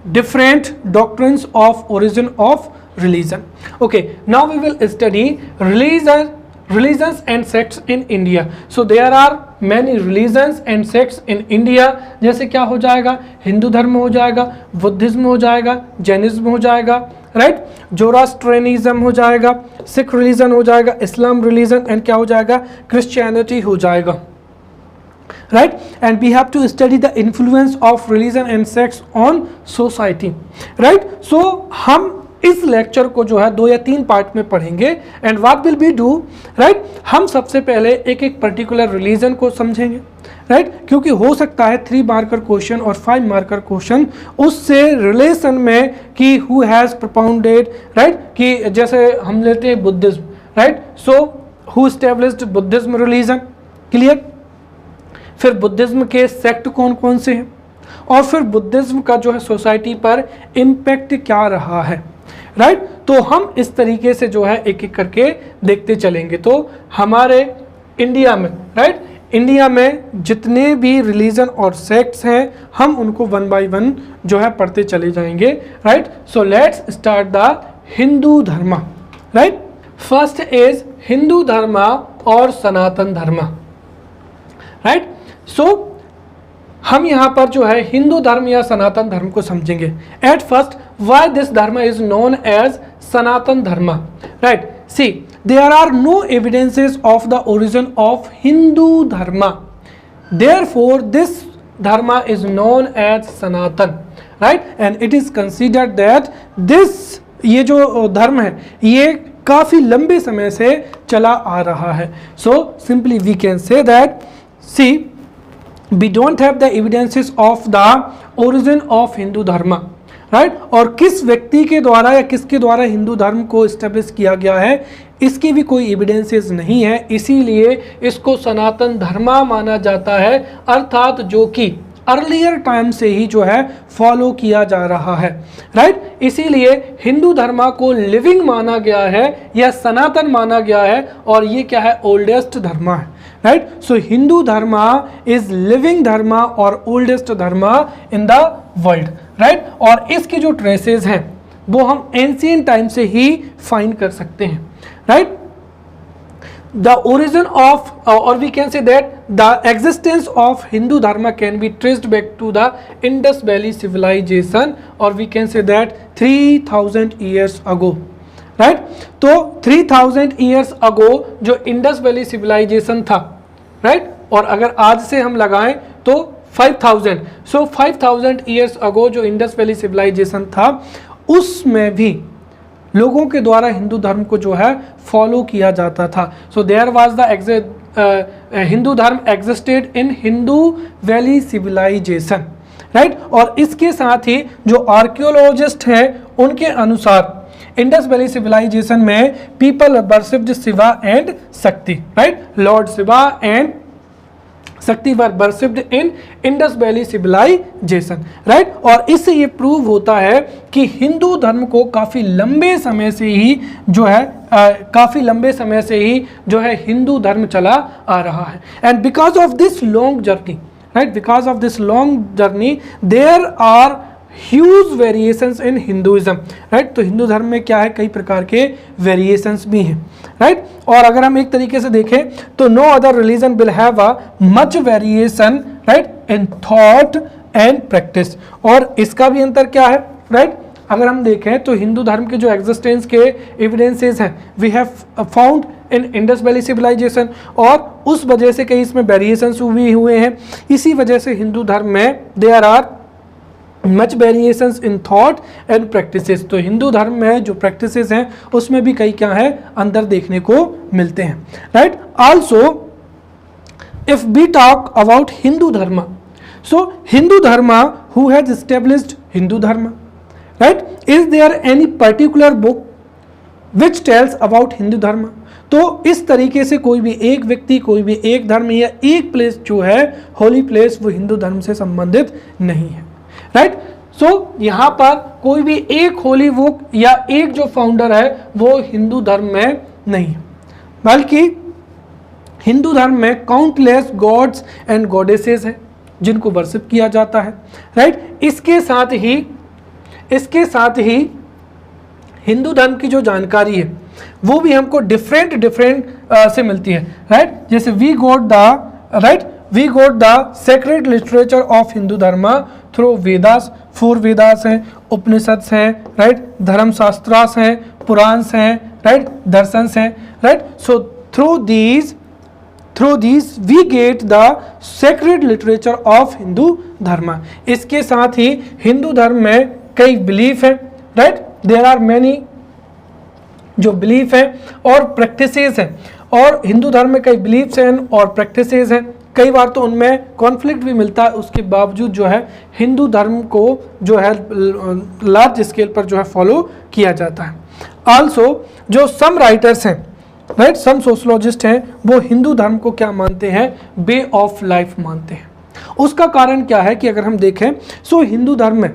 different doctrines of origin of religion. Okay, now we will study religions and sects in India. So there are many religions and sects in India. जैसे क्या हो जाएगा, हिंदू धर्म हो जाएगा, Buddhism हो जाएगा, Jainism हो जाएगा, राइट, जोरास्ट्रेनिज्म हो जाएगा, सिख रिलीजन हो जाएगा, इस्लाम रिलीजन, एंड क्या हो जाएगा, क्रिश्चियनिटी हो जाएगा, right? And we have to study the influence of religion and sects on society, right? So हम इस लेक्चर को जो है 2 या 3 पार्ट में पढ़ेंगे, and what will be do, right, हम सबसे पहले एक पर्टिकुलर रिलीजन को समझेंगे, राइट, क्योंकि हो सकता है 3 मार्कर क्वेश्चन और 5 मार्कर क्वेश्चन उससे रिलेशन में कि हु हैज प्रोपाउंडेड, राइट, कि जैसे हम लेते हैं Buddhism, right, so who established Buddhism religion, clear. फिर बुद्धिज्म के सेक्ट कौन कौन से हैं, और फिर बुद्धिज्म का जो है सोसाइटी पर इम्पैक्ट क्या रहा है, राइट। तो हम इस तरीके से जो है एक एक करके देखते चलेंगे। तो हमारे इंडिया में, राइट, इंडिया में जितने भी रिलीजन और सेक्ट्स हैं हम उनको 1 बाय 1 जो है पढ़ते चले जाएंगे, right. So let's start the Hindu dharma, right. First is Hindu dharma और सनातन धर्म, राइट। सो हम यहाँ पर जो है हिंदू धर्म या सनातन धर्म को समझेंगे। At first, why this dharma is known as Sanatan Dharma, right. See, there are no evidences of the origin of Hindu dharma, therefore this dharma is known as Sanatan, right? And it is considered that this ये जो धर्म है ये काफ़ी लंबे समय से चला आ रहा है। So simply we can say that see we don't have the evidences of the origin of Hindu dharma, right. और किस व्यक्ति के द्वारा या किसके द्वारा हिंदू धर्म को इस्टेब्लिश किया गया है इसकी भी कोई एविडेंसेस नहीं है, इसीलिए इसको सनातन धर्म माना जाता है, अर्थात जो कि अर्लियर टाइम से ही जो है फॉलो किया जा रहा है, राइट। इसीलिए हिंदू धर्म को लिविंग माना गया है या सनातन माना गया है, और ये क्या है, ओल्डेस्ट धर्म है, राइट। सो हिंदू धर्म इज लिविंग धर्म और ओल्डेस्ट धर्म इन द वर्ल्ड, राइट। और इसकी जो ट्रेसेस हैं वो हम एंशिएंट टाइम से ही फाइंड कर सकते हैं, right. The origin of or we can say that the existence of Hindu Dharma can be traced back to the Indus Valley civilization, or we can say that 3000 years ago, right। तो 3000 years ago जो Indus Valley civilization था, right, और अगर आज से हम लगाएं तो 5000, so 5000 years ago जो Indus Valley civilization था उसमें भी लोगों के द्वारा हिंदू धर्म को जो है फॉलो किया जाता था। So there was the Hindu dharma existed in Hindu valley civilisation, right. और इसके साथ ही जो आर्कियोलॉजिस्ट हैं उनके अनुसार इंडस वैली सिविलाइजेशन में people worshipped Shiva and Shakti, right. Lord Shiva and Shakti were worshipped in Indus valley civilisation, right. और इससे ये प्रूव होता है कि हिंदू धर्म को काफ़ी लंबे समय से ही जो है हिंदू धर्म चला आ रहा है। And because of this long journey, right, because of this long journey there are huge variations in Hinduism, right. तो हिंदू धर्म में क्या है, कई प्रकार के वेरिएशंस भी हैं, राइट। और अगर हम एक तरीके से देखें तो no other religion will have a much variation, right, in thought and practice. और इसका भी अंतर क्या है, राइट। अगर हम देखें तो हिंदू धर्म के जो एग्जिस्टेंस के एविडेंसेस हैं we have found in Indus valley civilisation, और उस वजह से कई इसमें वेरिएशंस भी हुए हैं। इसी वजह से हिंदू धर्म में there are much variations in thought and practices. तो हिंदू धर्म में जो प्रैक्टिसेस हैं उसमें भी कई क्या है, अंदर देखने को मिलते हैं, right. Also if we talk about Hindu dharma, so Hindu dharma who has established Hindu dharma, right, is there any particular book which tells about Hindu dharma. तो इस तरीके से कोई भी एक व्यक्ति, कोई भी एक धर्म या एक प्लेस जो है होली प्लेस वो हिंदू धर्म से संबंधित नहीं है, राइट। सो यहाँ पर कोई भी एक होली बुक या एक जो फाउंडर है वो हिंदू धर्म में नहीं है, बल्कि हिंदू धर्म में काउंटलेस गॉड्स एंड गॉडेसेस हैं जिनको वर्शिप किया जाता है, राइट। इसके साथ ही हिंदू धर्म की जो जानकारी है वो भी हमको डिफरेंट से मिलती है, राइट। जैसे we got the sacred literature of Hindu dharma through Vedas, 4 Vedas हैं, उपनिषद्स हैं, राइट, धर्मशास्त्रास हैं, पुराण्स हैं, राइट, दर्शंस हैं, right. So through these we get the sacred literature of Hindu dharma. इसके साथ ही हिंदू धर्म में कई बिलीफ हैं, राइट, देयर आर मैनी जो बिलीफ है और प्रैक्टिसेस हैं, और हिंदू धर्म में कई बिलीफ्स हैं और प्रैक्टिसेस हैं, कई बार तो उनमें कॉन्फ्लिक्ट भी मिलता है, उसके बावजूद जो है हिंदू धर्म को जो है लार्ज स्केल पर जो है फॉलो किया जाता है। आल्सो जो सम राइटर्स हैं, राइट, सम सोशलॉजिस्ट हैं, वो हिंदू धर्म को क्या मानते हैं, वे ऑफ लाइफ मानते हैं। उसका कारण क्या है कि अगर हम देखें सो हिंदू धर्म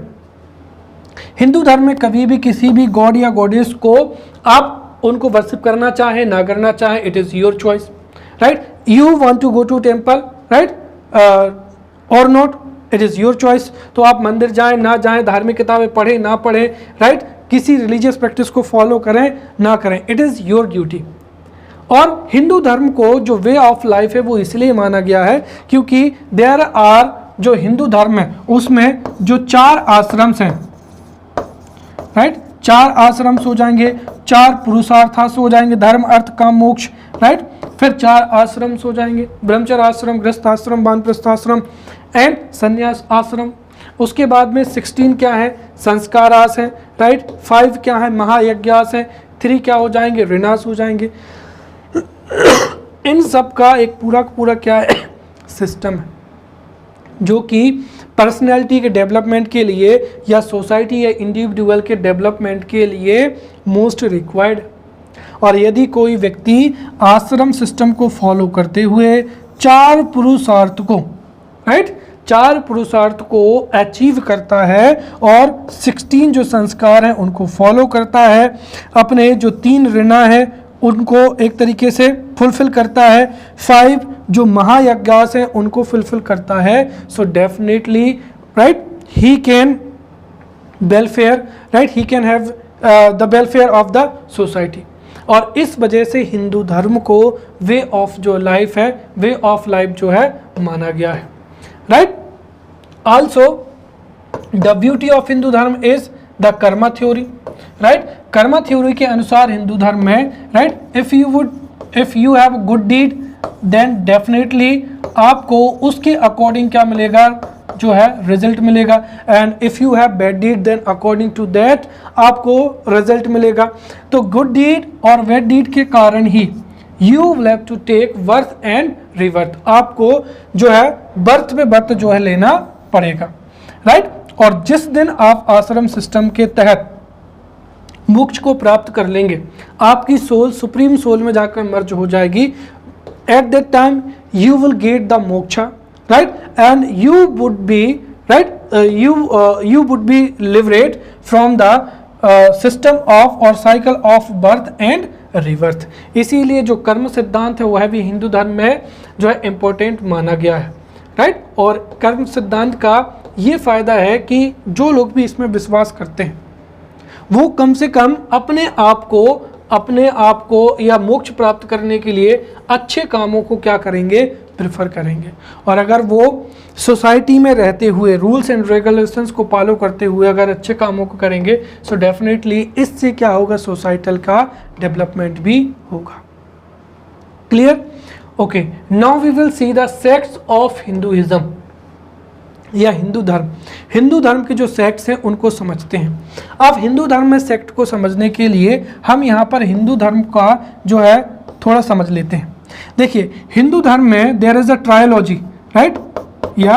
में कभी भी किसी भी गॉड या गॉडेस को आप उनको वर्शिप करना चाहें ना करना चाहें, it is your choice, right. You want to go to temple, right, और not, it is your choice. तो आप मंदिर जाएं ना जाएं, धार्मिक किताबें पढ़ें ना पढ़ें, राइट, किसी रिलीजियस प्रैक्टिस को फॉलो करें ना करें, इट इज़ योर ड्यूटी। और हिंदू धर्म को जो वे ऑफ लाइफ है वो इसलिए माना गया है क्योंकि देयर आर, जो हिंदू धर्म है उसमें जो 4 आश्रम्स हैं, राइट, 4 आश्रम्स हो जाएंगे, 4 पुरुषार्थास हो जाएंगे, धर्म अर्थ काम मोक्ष, राइट। फिर 4 आश्रम्स हो जाएंगे, ब्रह्मचर्य आश्रम, गृहस्थ आश्रम, वानप्रस्थ आश्रम एंड संन्यास आश्रम। उसके बाद में 16 क्या है, संस्कार आश्रम है, राइट। 5 क्या है, महायज्ञास है। 3 क्या हो जाएंगे, ऋणास हो जाएंगे। इन सब का एक पूरा क्या है, सिस्टम है, जो कि पर्सनैलिटी के डेवलपमेंट के लिए या सोसाइटी या इंडिविजुअल के डेवलपमेंट के लिए मोस्ट रिक्वायर्ड। और यदि कोई व्यक्ति आश्रम सिस्टम को फॉलो करते हुए 4 पुरुषार्थ को, राइट, 4 पुरुषार्थ को अचीव करता है और 16 जो संस्कार हैं उनको फॉलो करता है, अपने जो 3 ऋणा है उनको एक तरीके से फुलफिल करता है, 5 जो महायज्ञास हैं उनको फुलफिल करता है, so definitely right he can welfare, right, he can have the welfare of the society. और इस वजह से हिंदू धर्म को वे ऑफ जो लाइफ है, वे ऑफ लाइफ जो है माना गया है, right. Also the beauty of Hindu धर्म is the karma theory, right. Karma theory के अनुसार हिंदू धर्म में, right, if you have good deed then definitely आपको उसके अकॉर्डिंग क्या मिलेगा, जो है रिजल्ट मिलेगा, and if you have bad deed then according to that आपको रिजल्ट मिलेगा। तो गुड डीड और बैड डीड के कारण ही you will have to take birth and रिवर्थ, आपको जो है बर्थ पे बर्थ जो है लेना पड़ेगा, राइट। और जिस दिन आप आश्रम सिस्टम के तहत मोक्ष को प्राप्त कर लेंगे, आपकी सोल सुप्रीम सोल में जाकर मर्ज हो जाएगी, at that time you will get the moksha, right, and you would be, right, you would be liberated from the system of or cycle of birth and rebirth। इसीलिए जो कर्म सिद्धांत है वह भी हिंदू धर्म में जो है इम्पोर्टेंट माना गया है, राइट। और कर्म सिद्धांत का ये फायदा है कि जो लोग भी इसमें विश्वास करते हैं वो कम से कम अपने आप को या मोक्ष प्राप्त करने के लिए अच्छे कामों को क्या करेंगे, प्रेफर करेंगे। और अगर वो सोसाइटी में रहते हुए रूल्स एंड रेगुलेशंस को फॉलो करते हुए अगर अच्छे कामों को करेंगे, सो डेफिनेटली इससे क्या होगा, सोसाइटल का डेवलपमेंट भी होगा। Clear? Okay, now we will see the sects of Hinduism या हिंदू धर्म। हिंदू धर्म के जो सेक्ट्स हैं उनको समझते हैं। अब हिंदू धर्म में सेक्ट को समझने के लिए हम यहाँ पर हिंदू धर्म का जो है थोड़ा समझ लेते हैं। देखिए, हिंदू धर्म में there is a trilogy, right, या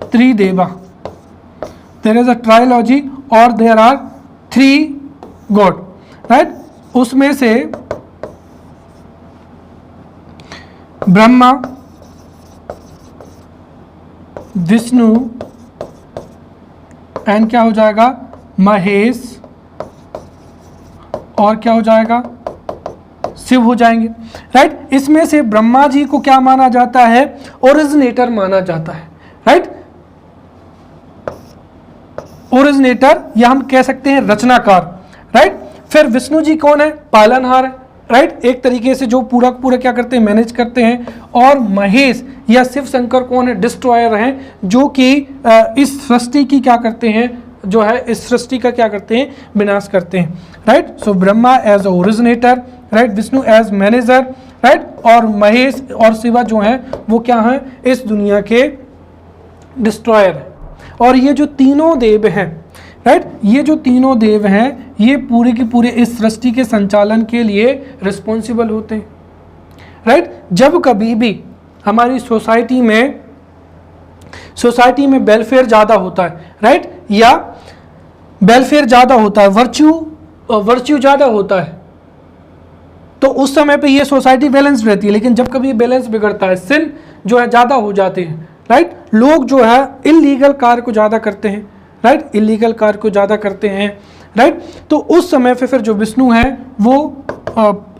त्रिदेवा, देयर इज अ ट्रायोलॉजी और देयर आर 3 गॉड, राइट। उसमें से ब्रह्मा, विष्णु एंड क्या हो जाएगा, महेश, और क्या हो जाएगा, शिव हो जाएंगे, राइट। इसमें से ब्रह्मा जी को क्या माना जाता है, ओरिजिनेटर माना जाता है, राइट। ओरिजिनेटर या हम कह सकते हैं रचनाकार, राइट। फिर विष्णु जी कौन है, पालनहार है, राइट, एक तरीके से जो पूरा क्या करते हैं, मैनेज करते हैं। और महेश या शिव शंकर कौन है, डिस्ट्रॉयर हैं, जो कि इस सृष्टि की क्या करते हैं, जो है इस सृष्टि का क्या करते हैं, विनाश करते हैं, right. So Brahma as originator, right, Vishnu as manager, right, और महेश और शिवा जो हैं वो क्या हैं, इस दुनिया के डिस्ट्रॉयर हैं। और ये जो तीनों देव हैं, राइट, ये जो तीनों देव हैं ये पूरे के पूरे इस सृष्टि के संचालन के लिए रिस्पॉन्सिबल होते हैं, राइट। जब कभी भी हमारी सोसाइटी में वेलफेयर ज़्यादा होता है, राइट, या वेलफेयर ज़्यादा होता है, वर्च्यू ज़्यादा होता है, तो उस समय पे ये सोसाइटी बैलेंस रहती है। लेकिन जब कभी बैलेंस बिगड़ता है, सिन जो है ज़्यादा हो जाते हैं, राइट, लोग जो है इलीगल कार्य को ज़्यादा करते हैं, राइट, इलीगल कार्य को ज़्यादा करते हैं, राइट। तो उस समय पे फिर जो विष्णु है वो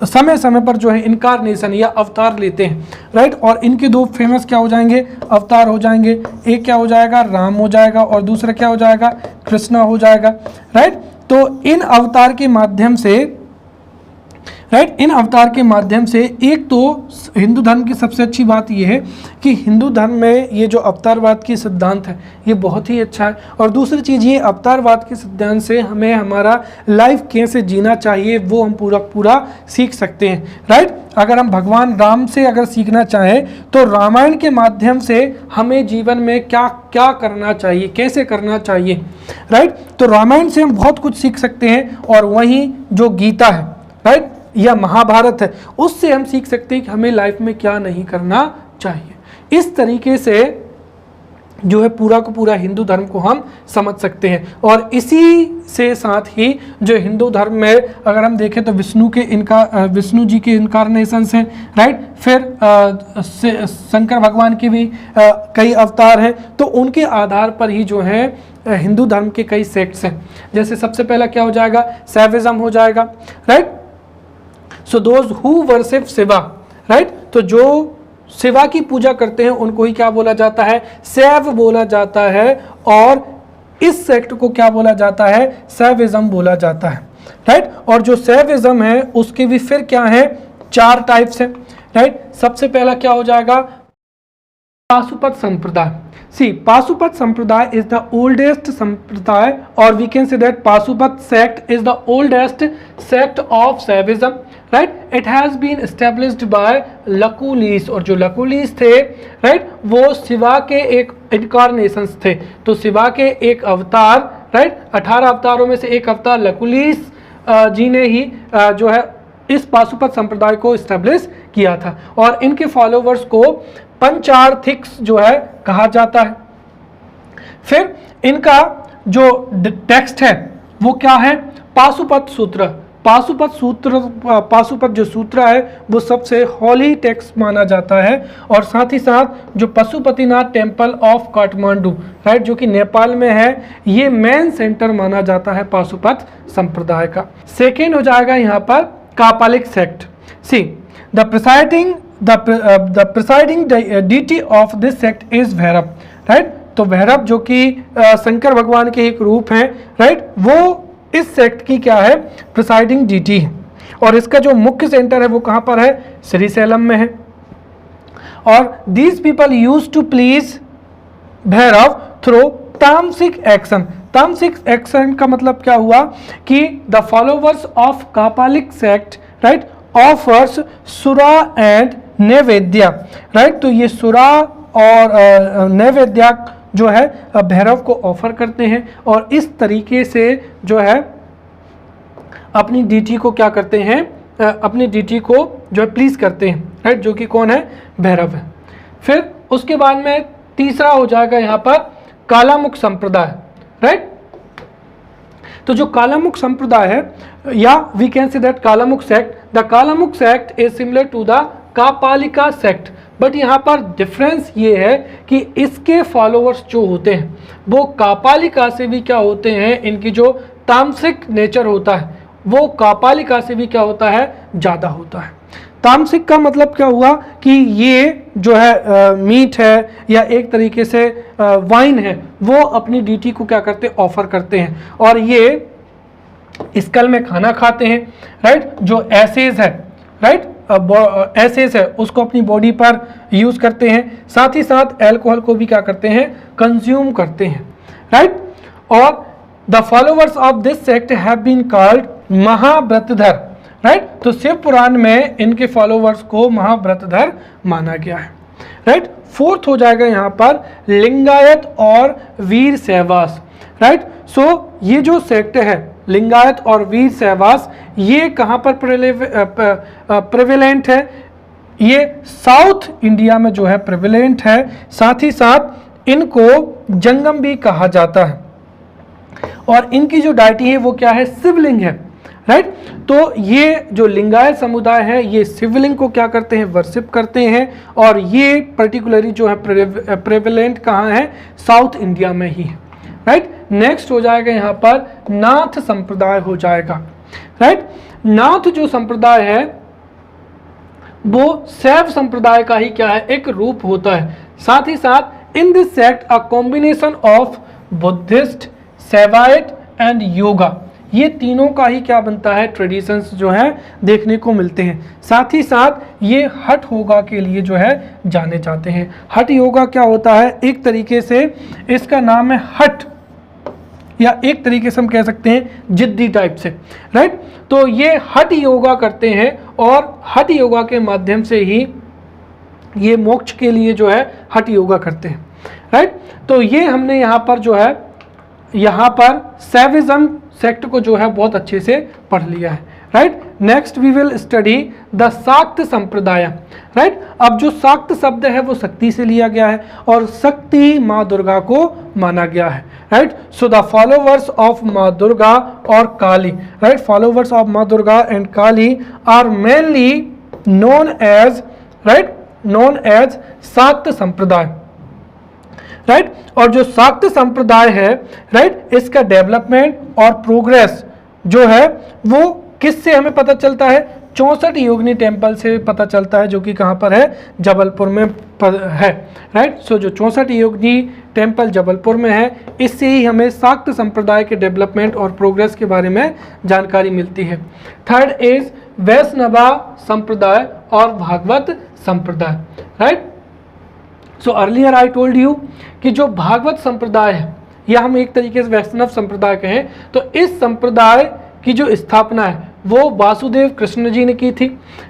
समय समय पर जो है इनकारनेशन या अवतार लेते हैं, राइट। और इनके 2 फेमस क्या हो जाएंगे, अवतार हो जाएंगे। एक क्या हो जाएगा, राम हो जाएगा, और दूसरा क्या हो जाएगा, कृष्णा हो जाएगा, राइट। तो इन अवतार के माध्यम से राइट। इन अवतार के माध्यम से एक तो हिंदू धर्म की सबसे अच्छी बात यह है कि हिंदू धर्म में ये जो अवतारवाद की सिद्धांत है ये बहुत ही अच्छा है, और दूसरी चीज़ ये अवतारवाद के सिद्धांत से हमें हमारा लाइफ कैसे जीना चाहिए वो हम पूरा सीख सकते हैं। राइट। अगर हम भगवान राम से अगर सीखना चाहें तो रामायण के माध्यम से हमें जीवन में क्या क्या करना चाहिए, कैसे करना चाहिए। राइट। तो रामायण से हम बहुत कुछ सीख सकते हैं, और वहीं जो गीता है, राइट, या महाभारत है, उससे हम सीख सकते हैं कि हमें लाइफ में क्या नहीं करना चाहिए। इस तरीके से जो है पूरा का पूरा हिंदू धर्म को हम समझ सकते हैं। और इसी से साथ ही जो हिंदू धर्म में अगर हम देखें तो विष्णु जी के इनकारनेशंस हैं, राइट। फिर शंकर भगवान के भी कई अवतार हैं, तो उनके आधार पर ही जो है हिंदू धर्म के कई सेक्ट्स हैं। जैसे सबसे पहला क्या हो जाएगा, सैविज्म हो जाएगा, right. So those who worship Shiva, right. तो जो शिवा की पूजा करते हैं उनको ही क्या बोला जाता है, शैव बोला जाता है, और इस सेक्ट को क्या बोला जाता है, शैविज्म बोला जाता है, राइट। और जो शैविज्म है उसके भी फिर क्या है, 4 टाइप्स हैं, राइट। सबसे पहला क्या हो जाएगा, पाशुपत संप्रदाय। See, Pashupat Sampradaya is the oldest Sampradaya, or we can say that Pashupat sect is the oldest sect of Shaivism, right? It has been established by Lakulis, और जो लकुलीस थे, right, वो शिवा के एक इनकारनेशंस थे। तो शिवा के एक अवतार, right, 18 अवतारों में से एक अवतार लकुलीस जी ने ही जो है इस पाशुपत संप्रदाय को इस्टेब्लिश किया था, और इनके फॉलोवर्स को पंचार्थिक्स जो है कहा जाता है। फिर इनका जो टेक्स्ट है वो क्या है, पाशुपत सूत्र। पाशुपत जो सूत्र है वो सबसे हॉली टेक्स्ट माना जाता है, और साथ ही साथ जो Pashupatinath temple of Kathmandu, right, जो कि नेपाल में है, ये मेन सेंटर माना जाता है पाशुपत संप्रदाय का। सेकेंड हो जाएगा यहाँ पर Kapalika sect. See the presiding deity of this sect is Bhairav, right. तो भैरव जो कि शंकर भगवान के एक रूप हैं, राइट, वो इस सेक्ट की क्या है, प्रिसाइडिंग डीटी है, और इसका जो मुख्य सेंटर है वो कहाँ पर है, श्रीशैलम में है। और these people use to please Bhairav through tamasik action. तामसिक एक्शन का मतलब क्या हुआ कि the followers of Kapalika sect, right, offers sura and naivedya, right. तो ये सुरा और नैवेद्य जो है भैरव को ऑफर करते हैं, और इस तरीके से जो है अपनी डीटी को क्या करते हैं, अपनी डीटी को जो है प्लीज करते हैं, राइट, जो कि कौन है, भैरव है। फिर उसके बाद में तीसरा हो जाएगा यहाँ पर कालामुख संप्रदाय, राइट। तो जो कालामुख संप्रदाय है, या we can say that Kalamukha sect, the Kalamukha sect is similar to the Kapalika sect, but यहाँ पर डिफरेंस ये है कि इसके फॉलोअर्स जो होते हैं वो कापालिका से भी क्या होते हैं, इनकी जो तामसिक नेचर होता है वो कापालिका से भी क्या होता है, ज़्यादा होता है। तामसिक का मतलब क्या हुआ कि ये जो है मीट है या एक तरीके से वाइन है, वो अपनी डीटी को क्या करते हैं, ऑफर करते हैं, और ये स्कल में खाना खाते हैं, राइट। जो एसेज है, राइट, एसेज है उसको अपनी बॉडी पर यूज करते हैं, साथ ही साथ एल्कोहल को भी क्या करते हैं, कंज्यूम करते हैं, राइट। और the followers of this sect have been called Mahavratadhara, right. तो शिव पुराण में इनके फॉलोवर्स को महाव्रतधर माना गया है, राइट। फोर्थ हो जाएगा यहाँ पर लिंगायत और वीर सहवास, राइट। सो ये जो सेक्ट है लिंगायत और वीर सहवास, ये कहाँ पर प्रेवेलेंट है, ये साउथ इंडिया में जो है प्रेवेलेंट है, साथ ही साथ इनको जंगम भी कहा जाता है, और इनकी जो डायटी है वो क्या है, शिवलिंग है, राइट। तो ये जो लिंगायत समुदाय है ये शिवलिंग को क्या करते हैं, वर्शिप करते हैं, और ये पर्टिकुलरली जो है प्रेवेलेंट कहाँ है, साउथ इंडिया में ही है, राइट। नेक्स्ट हो जाएगा यहाँ पर नाथ संप्रदाय हो जाएगा, राइट। नाथ जो संप्रदाय है वो शैव संप्रदाय का ही क्या है, एक रूप होता है। साथ ही साथ in this sect a combination of Buddhist, Shaivite and yoga, ये तीनों का ही क्या बनता है, ट्रेडिशंस जो है देखने को मिलते हैं। साथ ही साथ ये हठ योगा के लिए जो है जाने जाते हैं। हठ योगा क्या होता है, एक तरीके से इसका नाम है हठ, या एक तरीके से हम कह सकते हैं जिद्दी टाइप से, राइट। तो ये हठ योगा करते हैं और हठ योगा के माध्यम से ही ये मोक्ष के लिए जो है हठ योगा करते हैं, राइट। तो ये हमने यहाँ पर जो है यहाँ पर सैविज्म सेक्ट को जो है बहुत अच्छे से पढ़ लिया है, right. Next we will study the Shakta sampradaya, right. अब जो शाक्त शब्द है वो शक्ति से लिया गया है और शक्ति माँ दुर्गा को माना गया है, right. So the followers of Maa Durga और Kali, right, followers of Maa Durga and Kali are mainly known as, right, known as Shakta sampradaya, right. और जो शाक्त संप्रदाय है, राइट, इसका डेवलपमेंट और प्रोग्रेस जो है वो किससे हमें पता चलता है, 64 योगिनी टेम्पल से पता चलता है, जो कि कहाँ पर है, जबलपुर में है, राइट। सो जो 64 योगिनी टेम्पल जबलपुर में है, इससे ही हमें शाक्त संप्रदाय के डेवलपमेंट और प्रोग्रेस के बारे में जानकारी मिलती है। थर्ड इज वैष्णवा संप्रदाय और भागवत संप्रदाय, right. So earlier I told you कि जो भागवत संप्रदाय है या हम एक तरीके से वैष्णव संप्रदाय कहें, तो इस संप्रदाय की जो स्थापना है वो वासुदेव कृष्ण जी ने की थी,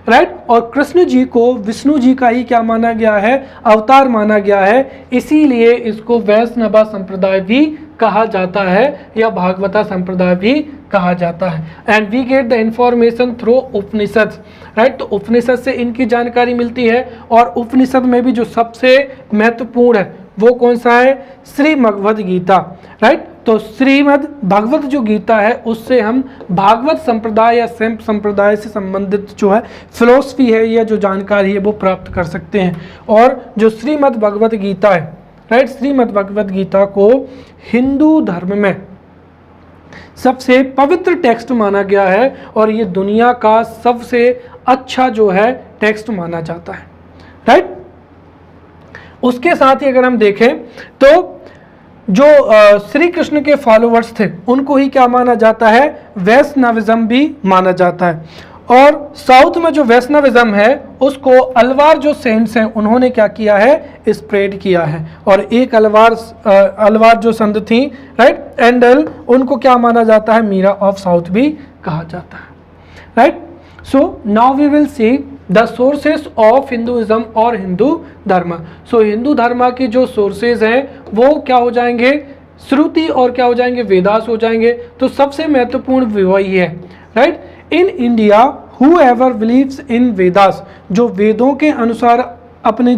राइट। और कृष्ण जी को विष्णु जी का ही क्या माना गया है, अवतार माना गया है, इसीलिए इसको वैष्णवा संप्रदाय भी कहा जाता है या भागवता संप्रदाय भी कहा जाता है। And we get the information through Upanishad, right. तो उपनिषद से इनकी जानकारी मिलती है और उपनिषद में भी जो सबसे महत्वपूर्ण है वो कौन सा है, श्रीमद् गीता, राइट। तो श्रीमद् भगवत जो गीता है उससे हम भागवत संप्रदाय या सैंप संप्रदाय से संबंधित जो है फिलोसफी है या जो जानकारी है वो प्राप्त कर सकते हैं। और जो श्रीमद् भगवत गीता है, राइट, श्रीमद् भगवत गीता को हिंदू धर्म में सबसे पवित्र टेक्स्ट माना गया है और ये दुनिया का सबसे अच्छा जो है टेक्स्ट माना जाता है, राइट। उसके साथ ही अगर हम देखें तो जो श्री कृष्ण के फॉलोअर्स थे उनको ही क्या माना जाता है, वैष्णविज्म भी माना जाता है। और साउथ में जो वैष्णविज्म है उसको अलवार जो सेंट्स हैं उन्होंने क्या किया है, स्प्रेड किया है। और एक अलवार जो संत थी, राइट, एंडल, उनको क्या माना जाता है, मीरा ऑफ साउथ भी कहा जाता है, right. So now we will see the sources of Hinduism और हिंदू धर्म। सो हिंदू धर्म की जो सोर्सेज हैं वो क्या हो जाएंगे, श्रुति और क्या हो जाएंगे, वेदास हो जाएंगे। तो सबसे महत्वपूर्ण वही है, right. In India whoever believes in Vedas, जो वेदों के अनुसार अपने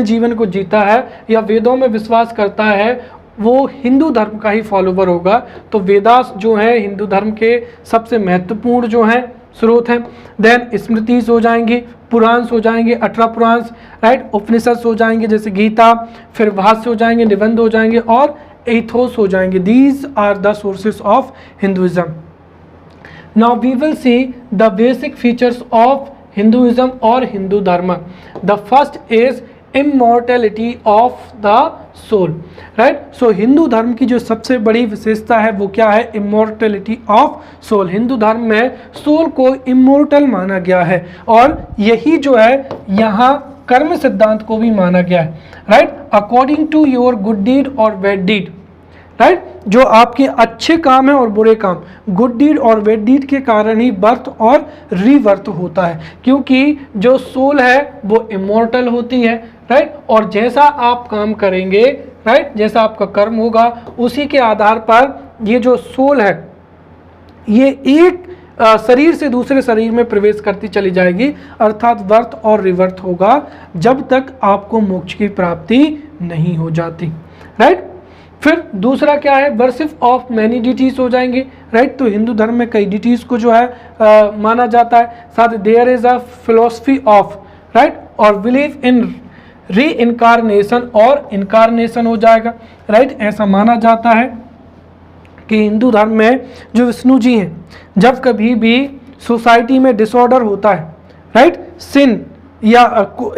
जीवन को जीता है या वेदों में विश्वास करता है वो हिंदू धर्म का ही फॉलोवर होगा। तो वेदास जो है हिंदू धर्म के सबसे महत्वपूर्ण जो हैं स्रोत हैं। देन स्मृतिज हो जाएंगी, पुराण हो जाएंगे, 18 पुराण, राइट, उपनिषद हो जाएंगे जैसे गीता, फिर भाष्य हो जाएंगे, निबंध हो जाएंगे और एथोस हो जाएंगे। These are the sources of Hinduism. Now we will see the basic features of Hinduism और हिंदू धर्म। The first is immortality of the soul, right? So Hindu धर्म की जो सबसे बड़ी विशेषता है वो क्या है, immortality of soul। हिंदू धर्म में सोल को immortal माना गया है और यही जो है यहाँ कर्म सिद्धांत को भी माना गया है, right? According to your good deed और bad deed, राइट, जो आपके अच्छे काम है और बुरे काम, गुड डीड और बैड डीड के कारण ही बर्थ और रीबर्थ होता है। क्योंकि जो सोल है वो इमॉर्टल होती है, राइट, और जैसा आप काम करेंगे, राइट, जैसा आपका कर्म होगा उसी के आधार पर ये जो सोल है ये एक शरीर से दूसरे शरीर में प्रवेश करती चली जाएगी, अर्थात बर्थ और रिवर्थ होगा जब तक आपको मोक्ष की प्राप्ति नहीं हो जाती, राइट। फिर दूसरा क्या है, वर्शिप ऑफ मैनी डिटीज हो जाएंगे, राइट। तो हिंदू धर्म में कई डिटीज को जो है माना जाता है। साथ there is a philosophy of, right, और बिलीव इन री इनकारनेशन और इनकारनेशन हो जाएगा, राइट। ऐसा माना जाता है कि हिंदू धर्म में जो विष्णु जी हैं, जब कभी भी सोसाइटी में डिसऑर्डर होता है, राइट, सिन या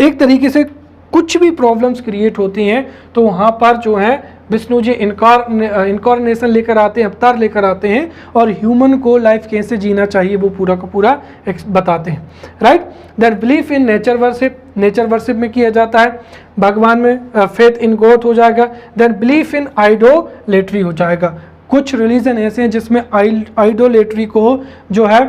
एक तरीके से कुछ भी प्रॉब्लम्स क्रिएट होती हैं, तो वहाँ पर जो है विष्णु जी इनकारनेशन लेकर आते हैं, अवतार लेकर आते हैं और ह्यूमन को लाइफ कैसे जीना चाहिए वो पूरा का पूरा बताते हैं, right. Then belief in nature worship, nature worship में किया जाता है, भगवान में फेथ इन गॉड हो जाएगा। देन बिलीफ इन आइडोलेट्री हो जाएगा। कुछ रिलीजन ऐसे हैं जिसमें आइडोलेट्री को जो है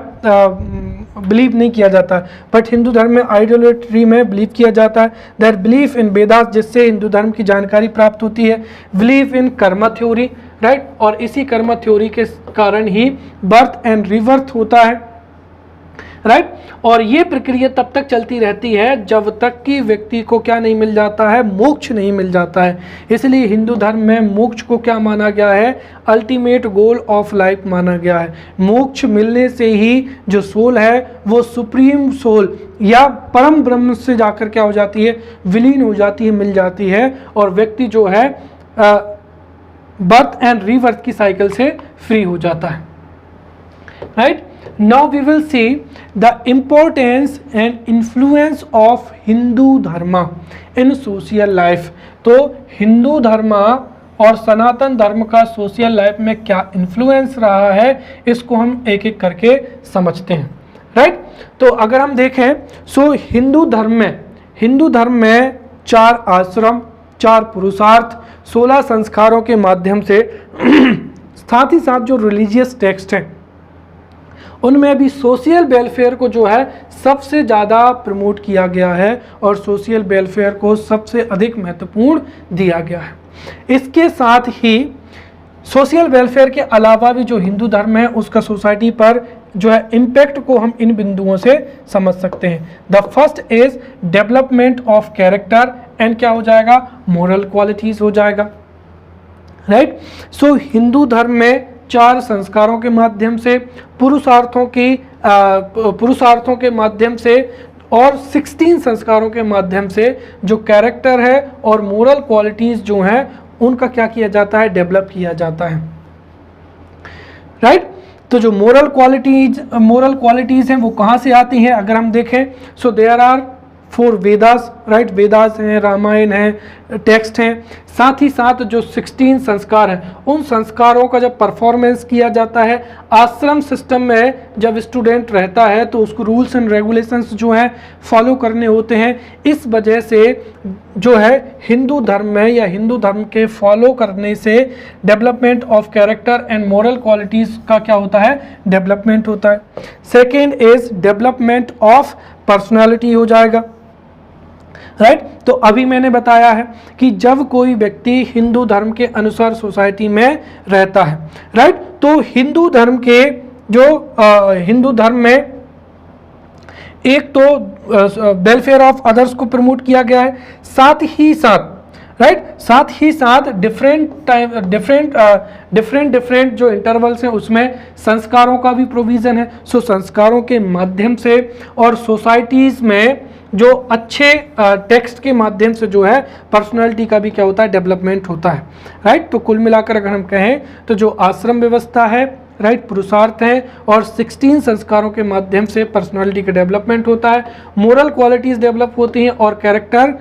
बिलीव नहीं किया जाता, बट हिंदू धर्म में आइडोलेट्री में बिलीव किया जाता है। दैट बिलीफ इन वेदास, जिससे हिंदू धर्म की जानकारी प्राप्त होती है। Believe in Karma theory, right, और इसी कर्मा थ्योरी के कारण ही बर्थ एंड रिवर्थ होता है, राइट। और ये प्रक्रिया तब तक चलती रहती है जब तक कि व्यक्ति को क्या नहीं मिल जाता है, मोक्ष नहीं मिल जाता है। इसलिए हिंदू धर्म में मोक्ष को क्या माना गया है, अल्टीमेट गोल ऑफ लाइफ माना गया है। मोक्ष मिलने से ही जो सोल है वो सुप्रीम सोल या परम ब्रह्म से जाकर क्या हो जाती है, विलीन हो जाती है, मिल जाती है, और व्यक्ति जो है बर्थ एंड रीबर्थ की साइकिल से फ्री हो जाता है, right. Now we will see the importance and influence of Hindu Dharma in social life। तो हिंदू धर्म और सनातन धर्म का सोशल लाइफ में क्या इन्फ्लुएंस रहा है, इसको हम एक एक करके समझते हैं, राइट। तो अगर हम देखें सो हिंदू धर्म में 4 आश्रम, 4 पुरुषार्थ, 16 संस्कारों के माध्यम से साथ ही साथ जो रिलीजियस टेक्स्ट हैं उनमें भी सोशल वेलफेयर को जो है सबसे ज़्यादा प्रमोट किया गया है और सोशल वेलफेयर को सबसे अधिक महत्वपूर्ण दिया गया है। इसके साथ ही सोशल वेलफेयर के अलावा भी जो हिंदू धर्म है उसका सोसाइटी पर जो है इम्पैक्ट को हम इन बिंदुओं से समझ सकते हैं। The first is development of character and क्या हो जाएगा, मोरल क्वालिटीज हो जाएगा, राइट। सो हिंदू धर्म में 4 संस्कारों के माध्यम से, पुरुषार्थों के माध्यम से और 16 संस्कारों के माध्यम से जो कैरेक्टर है और मोरल क्वालिटीज जो हैं उनका क्या किया जाता है, डेवलप किया जाता है, राइट। तो जो मोरल क्वालिटीज हैं वो कहाँ से आती हैं, अगर हम देखें so there are 4 Vedas, right. Vedas हैं, रामायण है, टेक्स्ट हैं, साथ ही साथ जो 16 संस्कार हैं उन संस्कारों का जब परफॉर्मेंस किया जाता है आश्रम सिस्टम में, जब स्टूडेंट रहता है तो उसको रूल्स एंड रेगुलेशंस जो हैं फॉलो करने होते हैं। इस वजह से जो है हिंदू धर्म में या हिंदू धर्म के फॉलो करने से development of character and moral qualities का क्या होता है, डेवलपमेंट होता है। Second is development of personality हो जाएगा, राइट। तो अभी मैंने बताया है कि जब कोई व्यक्ति हिंदू धर्म के अनुसार सोसाइटी में रहता है, राइट, तो हिंदू धर्म में एक तो वेलफेयर ऑफ अदर्स को प्रमोट किया गया है, साथ ही साथ डिफरेंट जो इंटरवल्स हैं उसमें संस्कारों का भी प्रोविज़न है। सो संस्कारों के माध्यम से और सोसाइटीज़ में जो अच्छे टेक्स्ट के माध्यम से जो है पर्सनालिटी का भी क्या होता है, डेवलपमेंट होता है, राइट। तो कुल मिलाकर अगर हम कहें तो जो आश्रम व्यवस्था है, राइट, पुरुषार्थ है और 16 संस्कारों के माध्यम से पर्सनालिटी का डेवलपमेंट होता है, मोरल क्वालिटीज़ डेवलप होती हैं और कैरेक्टर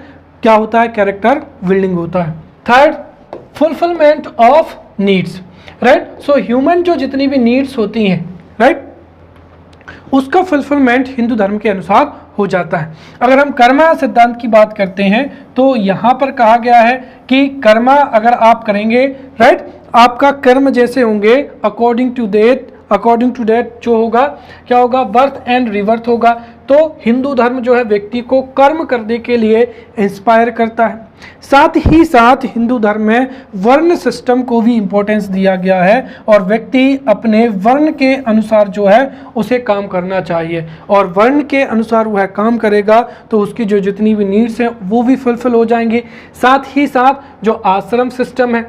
क्या होता है, कैरेक्टर बिल्डिंग होता है। Third, fulfilment of needs, right. So human जो जितनी भी नीड्स होती हैं, राइट, उसका फुलफिलमेंट हिंदू धर्म के अनुसार हो जाता है। अगर हम कर्मा सिद्धांत की बात करते हैं तो यहाँ पर कहा गया है कि कर्मा अगर आप करेंगे, राइट, आपका कर्म जैसे होंगे अकॉर्डिंग टू दैट जो होगा क्या होगा, बर्थ एंड रिवर्थ होगा। तो हिंदू धर्म जो है व्यक्ति को कर्म करने के लिए इंस्पायर करता है। साथ ही साथ हिंदू धर्म में वर्ण सिस्टम को भी इम्पोर्टेंस दिया गया है और व्यक्ति अपने वर्ण के अनुसार जो है उसे काम करना चाहिए और वर्ण के अनुसार वह काम करेगा तो उसकी जो जितनी भी नीड्स हैं वो भी फुलफिल हो जाएंगी। साथ ही साथ जो आश्रम सिस्टम है,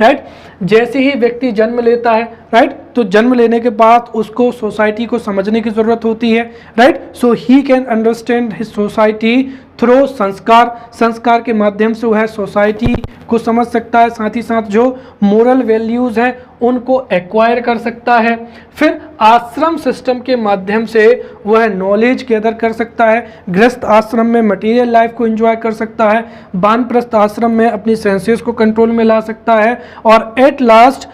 राइट, जैसे ही व्यक्ति जन्म लेता है, राइट, तो जन्म लेने के बाद उसको सोसाइटी को समझने की ज़रूरत होती है, right, so he can understand his society through संस्कार, संस्कार के माध्यम से वह सोसाइटी को समझ सकता है, साथ ही साथ जो मोरल वैल्यूज़ हैं उनको एक्वायर कर सकता है। फिर आश्रम सिस्टम के माध्यम से वह नॉलेज गैदर कर सकता है, गृहस्थ आश्रम में मटेरियल लाइफ को एंजॉय कर सकता है, वानप्रस्थ आश्रम में अपनी सेंसेस को कंट्रोल में ला सकता है, और एट लास्ट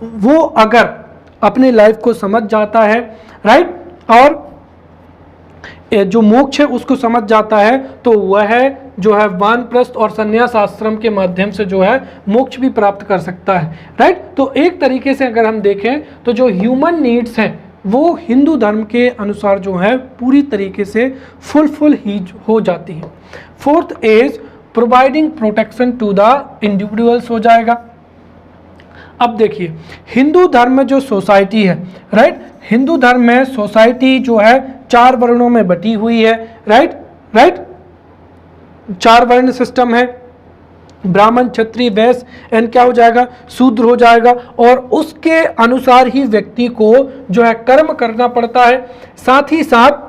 वो अगर अपनी लाइफ को समझ जाता है, राइट, और जो मोक्ष है उसको समझ जाता है, तो वह जो है वानप्रस्थ और संन्यास आश्रम के माध्यम से जो है मोक्ष भी प्राप्त कर सकता है, राइट। तो एक तरीके से अगर हम देखें तो जो ह्यूमन नीड्स हैं वो हिंदू धर्म के अनुसार जो है पूरी तरीके से फुलफिल ही हो जाती है। Fourth is providing protection to the individuals हो जाएगा। अब देखिए हिंदू धर्म में जो सोसाइटी है, राइट, हिंदू धर्म में सोसाइटी जो है 4 वर्णों में बटी हुई है, राइट, 4 वर्ण सिस्टम है, ब्राह्मण, क्षत्रिय, वैश्य एंड क्या हो जाएगा, शूद्र हो जाएगा, और उसके अनुसार ही व्यक्ति को जो है कर्म करना पड़ता है। साथ ही साथ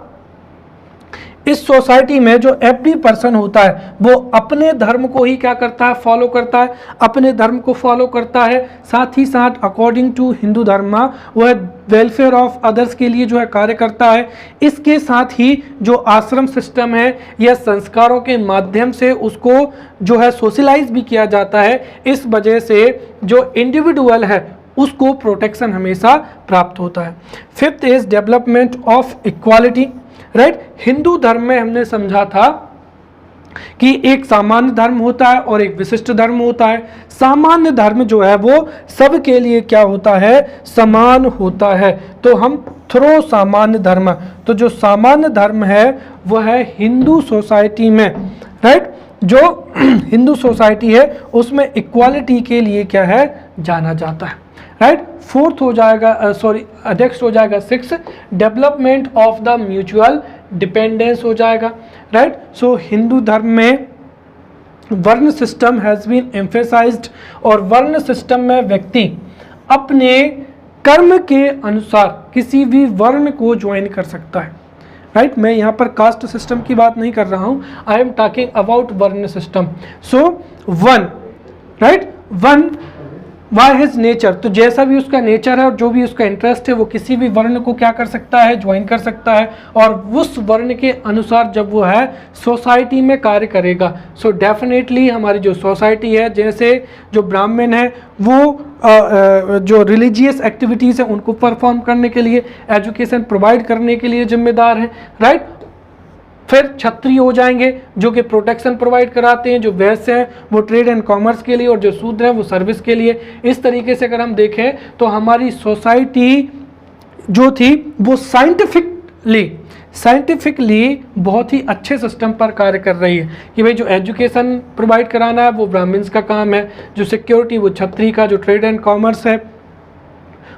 इस सोसाइटी में जो एवरी पर्सन होता है वो अपने धर्म को ही क्या करता है, फॉलो करता है, अपने धर्म को फॉलो करता है। साथ ही साथ अकॉर्डिंग टू हिंदू धर्म वह वेलफेयर ऑफ अदर्स के लिए जो है कार्य करता है। इसके साथ ही जो आश्रम सिस्टम है यह संस्कारों के माध्यम से उसको जो है सोशलाइज भी किया जाता है। इस वजह से जो इंडिविजुअल है उसको प्रोटेक्शन हमेशा प्राप्त होता है। Fifth is development of equality, right. Hindu धर्म में हमने समझा था कि एक सामान्य धर्म होता है और एक विशिष्ट धर्म होता है। सामान्य धर्म जो है वो सबके लिए क्या होता है, समान होता है। तो हम थ्रो सामान्य धर्म, तो जो सामान्य धर्म है वह है हिंदू सोसाइटी में, राइट, जो हिंदू सोसाइटी है उसमें इक्वालिटी के लिए क्या है, जाना जाता है, राइट। फोर्थ हो जाएगा नेक्स्ट हो जाएगा 6 development of the mutual dependence हो जाएगा, राइट। सो हिंदू धर्म में वर्ण सिस्टम हैज़ बीन एम्फेसाइज्ड, और वर्ण सिस्टम में व्यक्ति अपने कर्म के अनुसार किसी भी वर्ण को ज्वाइन कर सकता है, राइट। मैं यहाँ पर कास्ट सिस्टम की बात नहीं कर रहा हूँ, आई एम टॉकिंग अबाउट वर्ण system. So one, right, one why his nature, तो जैसा भी उसका नेचर है और जो भी उसका इंटरेस्ट है वो किसी भी वर्ण को क्या कर सकता है, ज्वाइन कर सकता है, और उस वर्ण के अनुसार जब वो है सोसाइटी में कार्य करेगा। सो डेफिनेटली हमारी जो सोसाइटी है, जैसे जो ब्राह्मण है वो जो रिलीजियस एक्टिविटीज़ हैं उनको परफॉर्म करने के लिए, एजुकेशन प्रोवाइड करने के लिए जिम्मेदार है, राइट। फिर क्षत्रिय हो जाएंगे जो कि प्रोटेक्शन प्रोवाइड कराते हैं, जो वैश्य हैं वो ट्रेड एंड कॉमर्स के लिए, और जो शूद्र हैं वो सर्विस के लिए। इस तरीके से अगर हम देखें तो हमारी सोसाइटी जो थी वो साइंटिफिकली बहुत ही अच्छे सिस्टम पर कार्य कर रही है कि भाई जो एजुकेशन प्रोवाइड कराना है वो ब्राह्मण्स का काम है, जो सिक्योरिटी वो क्षत्रिय का, जो ट्रेड एंड कॉमर्स है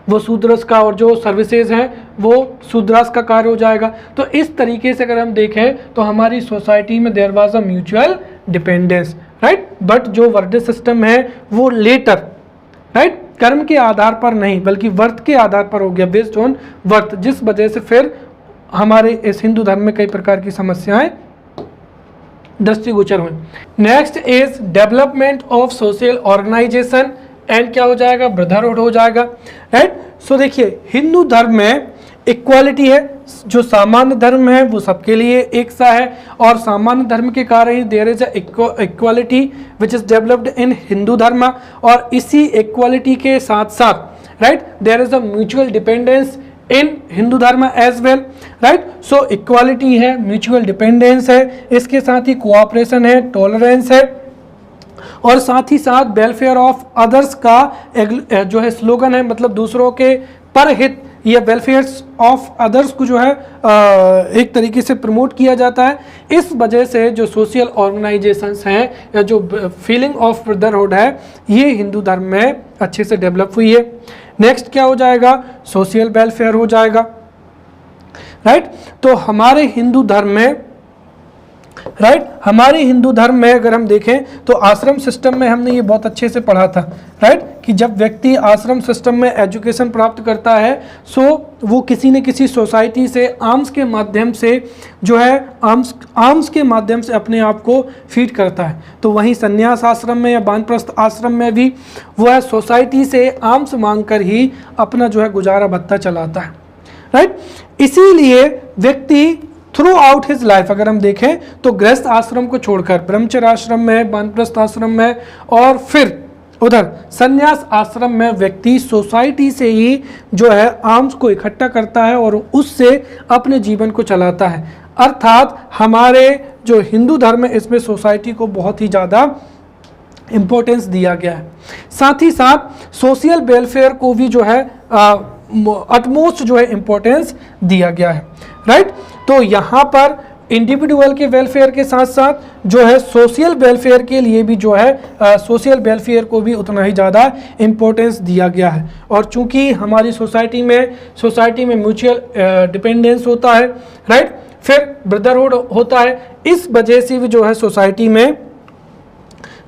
वो शूद्रस का, और जो सर्विसेज हैं वो शूद्रास का कार्य हो जाएगा। तो इस तरीके से अगर हम देखें तो हमारी सोसाइटी में there was a mutual dependence, right. But जो वर्ण सिस्टम है वो लेटर, राइट, कर्म के आधार पर नहीं बल्कि वर्थ के आधार पर हो गया, बेस्ड ऑन वर्थ, जिस वजह से फिर हमारे इस हिंदू धर्म में कई प्रकार की समस्याएं दृष्टिगोचर हुई। Next is development of social organisation and क्या हो जाएगा, ब्रदरहुड हो जाएगा, राइट। सो देखिए हिंदू धर्म में इक्वालिटी है, जो सामान्य धर्म है वो सबके लिए एक सा है, और सामान्य धर्म के कारण ही there is equality which is developed in Hindu dharma, और इसी इक्वालिटी के साथ साथ, right, there is a mutual dependence in Hindu dharma as well, right. So equality है, म्यूचुअल डिपेंडेंस है, इसके साथ ही कोऑपरेशन है, टॉलरेंस है, और साथ ही साथ वेलफेयर ऑफ अदर्स का जो है स्लोगन है, मतलब दूसरों के परहित, ये वेलफेयर ऑफ अदर्स को जो है एक तरीके से प्रमोट किया जाता है। इस वजह से जो सोशल ऑर्गेनाइजेशंस हैं या जो फीलिंग ऑफ ब्रदरहुड है ये हिंदू धर्म में अच्छे से डेवलप हुई है। नेक्स्ट क्या हो जाएगा, सोशल वेलफेयर हो जाएगा, राइट। तो हमारे हिंदू धर्म में राइट हमारे हिंदू धर्म में अगर हम देखें तो आश्रम सिस्टम में हमने ये बहुत अच्छे से पढ़ा था, राइट कि जब व्यक्ति आश्रम सिस्टम में एजुकेशन प्राप्त करता है सो वो किसी न किसी सोसाइटी से आर्म्स के माध्यम से जो है आर्म्स के माध्यम से अपने आप को फीड करता है। तो वहीं संन्यास आश्रम में या वानप्रस्थ आश्रम में भी वो है सोसाइटी से आर्म्स मांग कर ही अपना जो है गुजारा भत्ता चलाता है, राइट। इसीलिए व्यक्ति थ्रू आउट हिज लाइफ अगर हम देखें तो गृहस्थ आश्रम को छोड़कर ब्रह्मचर्य आश्रम में, वानप्रस्थ आश्रम में और फिर उधर संन्यास आश्रम में व्यक्ति सोसाइटी से ही जो है आर्म्स को इकट्ठा करता है और उससे अपने जीवन को चलाता है। अर्थात हमारे जो हिंदू धर्म है इसमें सोसाइटी को बहुत ही ज़्यादा इम्पोर्टेंस दिया गया है। साथ ही साथ सोशल वेलफेयर को भी जो है अटमोस्ट जो है इम्पोर्टेंस दिया गया है, राइट। तो यहाँ पर इंडिविजुअल के वेलफेयर के साथ साथ जो है सोशल वेलफेयर के लिए भी जो है सोशल वेलफेयर को भी उतना ही ज़्यादा इम्पोर्टेंस दिया गया है। और चूंकि हमारी सोसाइटी में म्यूचुअल डिपेंडेंस होता है, राइट, फिर ब्रदरहुड होता है, इस वजह से भी जो है सोसाइटी में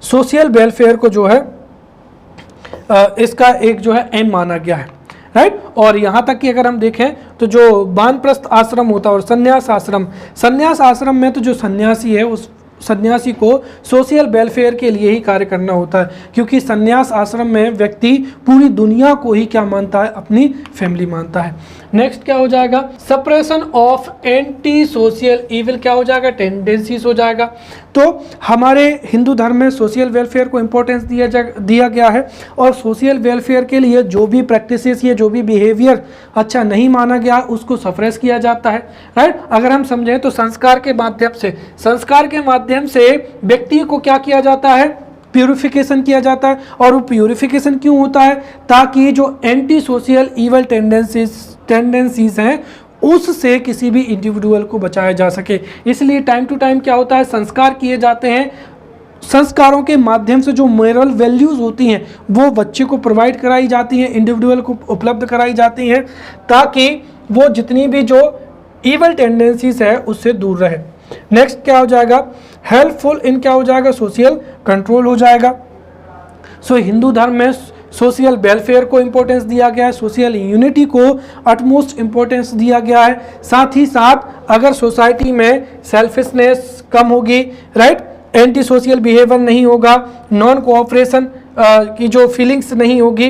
सोशल वेलफेयर को जो है इसका एक जो है एम माना गया है, राइट। और यहाँ तक कि अगर हम देखें तो जो वानप्रस्थ आश्रम होता है और संन्यास आश्रम में तो जो सन्यासी है उस सन्यासी को सोशल वेलफेयर के लिए ही कार्य करना होता है, क्योंकि संन्यास आश्रम में व्यक्ति पूरी दुनिया को ही क्या मानता है, अपनी फैमिली मानता है। नेक्स्ट क्या हो जाएगा, suppression of anti social evil क्या हो जाएगा, टेंडेंसीज हो जाएगा। तो हमारे हिंदू धर्म में सोशल वेलफेयर को इम्पोर्टेंस दिया गया है और सोशल वेलफेयर के लिए जो भी प्रैक्टिसेस या जो भी बिहेवियर अच्छा नहीं माना गया उसको सप्रेस किया जाता है, राइट। अगर हम समझें तो संस्कार के माध्यम से व्यक्ति को क्या किया जाता है, प्यूरिफिकेशन किया जाता है। और वो प्यूरिफिकेशन क्यों होता है, ताकि जो एंटी सोशल इवल टेंडेंसीज हैं उससे किसी भी इंडिविजुअल को बचाया जा सके। इसलिए टाइम टू टाइम क्या होता है, संस्कार किए जाते हैं। संस्कारों के माध्यम से जो मोरल वैल्यूज़ होती हैं वो बच्चे को प्रोवाइड कराई जाती हैं, इंडिविजुअल को उपलब्ध कराई जाती हैं, ताकि वो जितनी भी जो इवल टेंडेंसीज है उससे दूर रहे। नेक्स्ट क्या हो जाएगा, हेल्पफुल इन क्या हो जाएगा, सोशल कंट्रोल हो जाएगा। सो हिंदू धर्म में सोशल वेलफेयर को इम्पोर्टेंस दिया गया है, सोशल यूनिटी को अटमोस्ट इम्पोर्टेंस दिया गया है। साथ ही साथ अगर सोसाइटी में सेल्फिशनेस कम होगी, राइट, एंटी सोशल बिहेवियर नहीं होगा, नॉन कोऑपरेशन की जो फीलिंग्स नहीं होगी,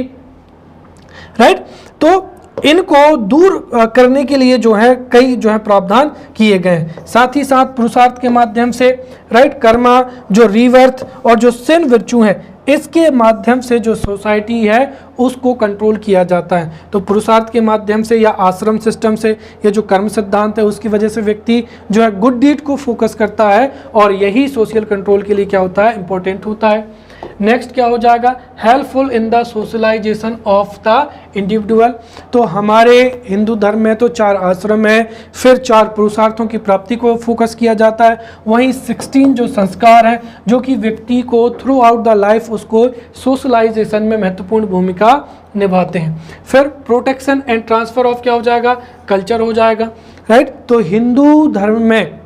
राइट, तो इनको दूर करने के लिए जो है कई जो है प्रावधान किए गए हैं। साथ ही साथ पुरुषार्थ के माध्यम से, राइट, कर्मा जो रीवर्थ और जो सिन वर्च्यू है इसके माध्यम से जो सोसाइटी है उसको कंट्रोल किया जाता है। तो पुरुषार्थ के माध्यम से या आश्रम सिस्टम से या जो कर्म सिद्धांत है उसकी वजह से व्यक्ति जो है गुड डीड को फोकस करता है और यही सोशल कंट्रोल के लिए क्या होता है, इंपॉर्टेंट होता है। नेक्स्ट क्या हो जाएगा, helpful in the socialisation of the individual. तो हमारे हिंदू धर्म में तो 4 आश्रम है, फिर 4 पुरुषार्थों की प्राप्ति को फोकस किया जाता है, वहीं 16 जो संस्कार हैं जो कि व्यक्ति को थ्रू आउट द लाइफ उसको सोशलाइजेशन में महत्वपूर्ण भूमिका निभाते हैं। फिर प्रोटेक्शन एंड ट्रांसफर ऑफ क्या हो जाएगा, कल्चर हो जाएगा, राइट। तो हिंदू धर्म में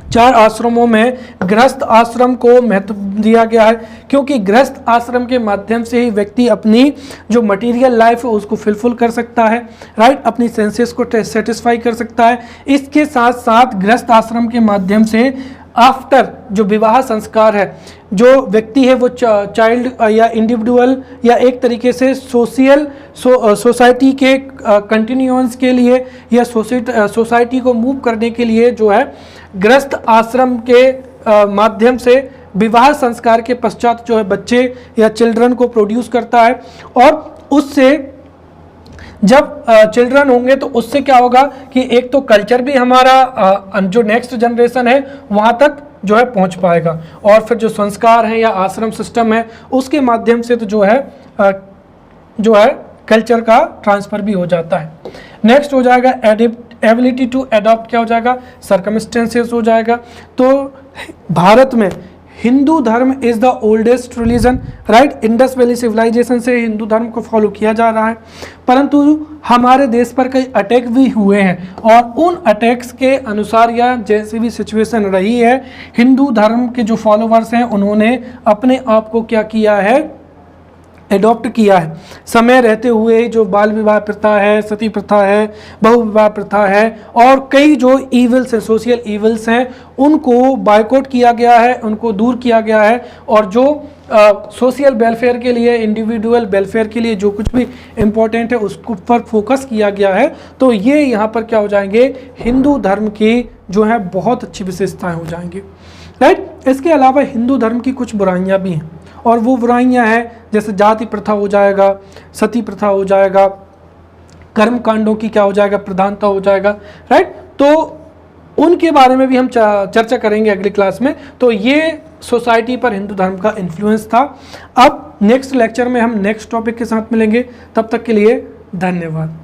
4 आश्रमों में गृहस्थ आश्रम को महत्व दिया गया है, क्योंकि गृहस्थ आश्रम के माध्यम से ही व्यक्ति अपनी जो मटेरियल लाइफ है उसको फुलफिल कर सकता है, राइट, अपनी सेंसेस को सेटिस्फाई कर सकता है। इसके साथ साथ गृहस्थ आश्रम के माध्यम से आफ्टर जो विवाह संस्कार है, जो व्यक्ति है वो चाइल्ड या इंडिविजुअल या एक तरीके से सोसाइटी के कंटिन्यूएंस के लिए या सोसाइटी को मूव करने के लिए जो है गृहस्थ आश्रम के माध्यम से विवाह संस्कार के पश्चात जो है बच्चे या चिल्ड्रन को प्रोड्यूस करता है। और उससे जब चिल्ड्रन होंगे तो उससे क्या होगा कि एक तो कल्चर भी हमारा जो नेक्स्ट जनरेशन है वहाँ तक जो है पहुँच पाएगा, और फिर जो संस्कार हैं या आश्रम सिस्टम है उसके माध्यम से तो जो है कल्चर का ट्रांसफ़र भी हो जाता है। नेक्स्ट हो जाएगा एबिलिटी टू एडॉप्ट क्या हो जाएगा, सर्कमस्टेंसेस हो जाएगा। तो भारत में हिंदू धर्म is the oldest religion, right. Indus valley civilisation से हिंदू धर्म को फॉलो किया जा रहा है, परंतु हमारे देश पर कई अटैक भी हुए हैं और उन अटैक्स के अनुसार या जैसी भी सिचुएशन रही है, हिंदू धर्म के जो फॉलोवर्स हैं उन्होंने अपने आप को क्या किया है, एडॉप्ट किया है। समय रहते हुए जो बाल विवाह प्रथा है, सती प्रथा है, बहु विवाह प्रथा है और कई जो ईविल्स हैं, सोशल ईविल्स हैं, उनको बायकॉट किया गया है, उनको दूर किया गया है और जो सोशल वेलफेयर के लिए, इंडिविजुअल वेलफेयर के लिए जो कुछ भी इम्पोर्टेंट है उसको पर फोकस किया गया है। तो ये यहाँ पर क्या हो जाएंगे, हिंदू धर्म की जो है बहुत अच्छी विशेषताएं हो जाएंगी, राइट। इसके अलावा हिंदू धर्म की कुछ बुराइयाँ भी हैं और वो बुराइयां हैं जैसे जाति प्रथा हो जाएगा, सती प्रथा हो जाएगा, कर्म कांडों की क्या हो जाएगा, प्रधानता हो जाएगा, राइट। तो उनके बारे में भी हम चर्चा करेंगे अगली क्लास में। तो ये सोसाइटी पर हिंदू धर्म का इन्फ्लुएंस था। अब नेक्स्ट लेक्चर में हम नेक्स्ट टॉपिक के साथ मिलेंगे, तब तक के लिए धन्यवाद।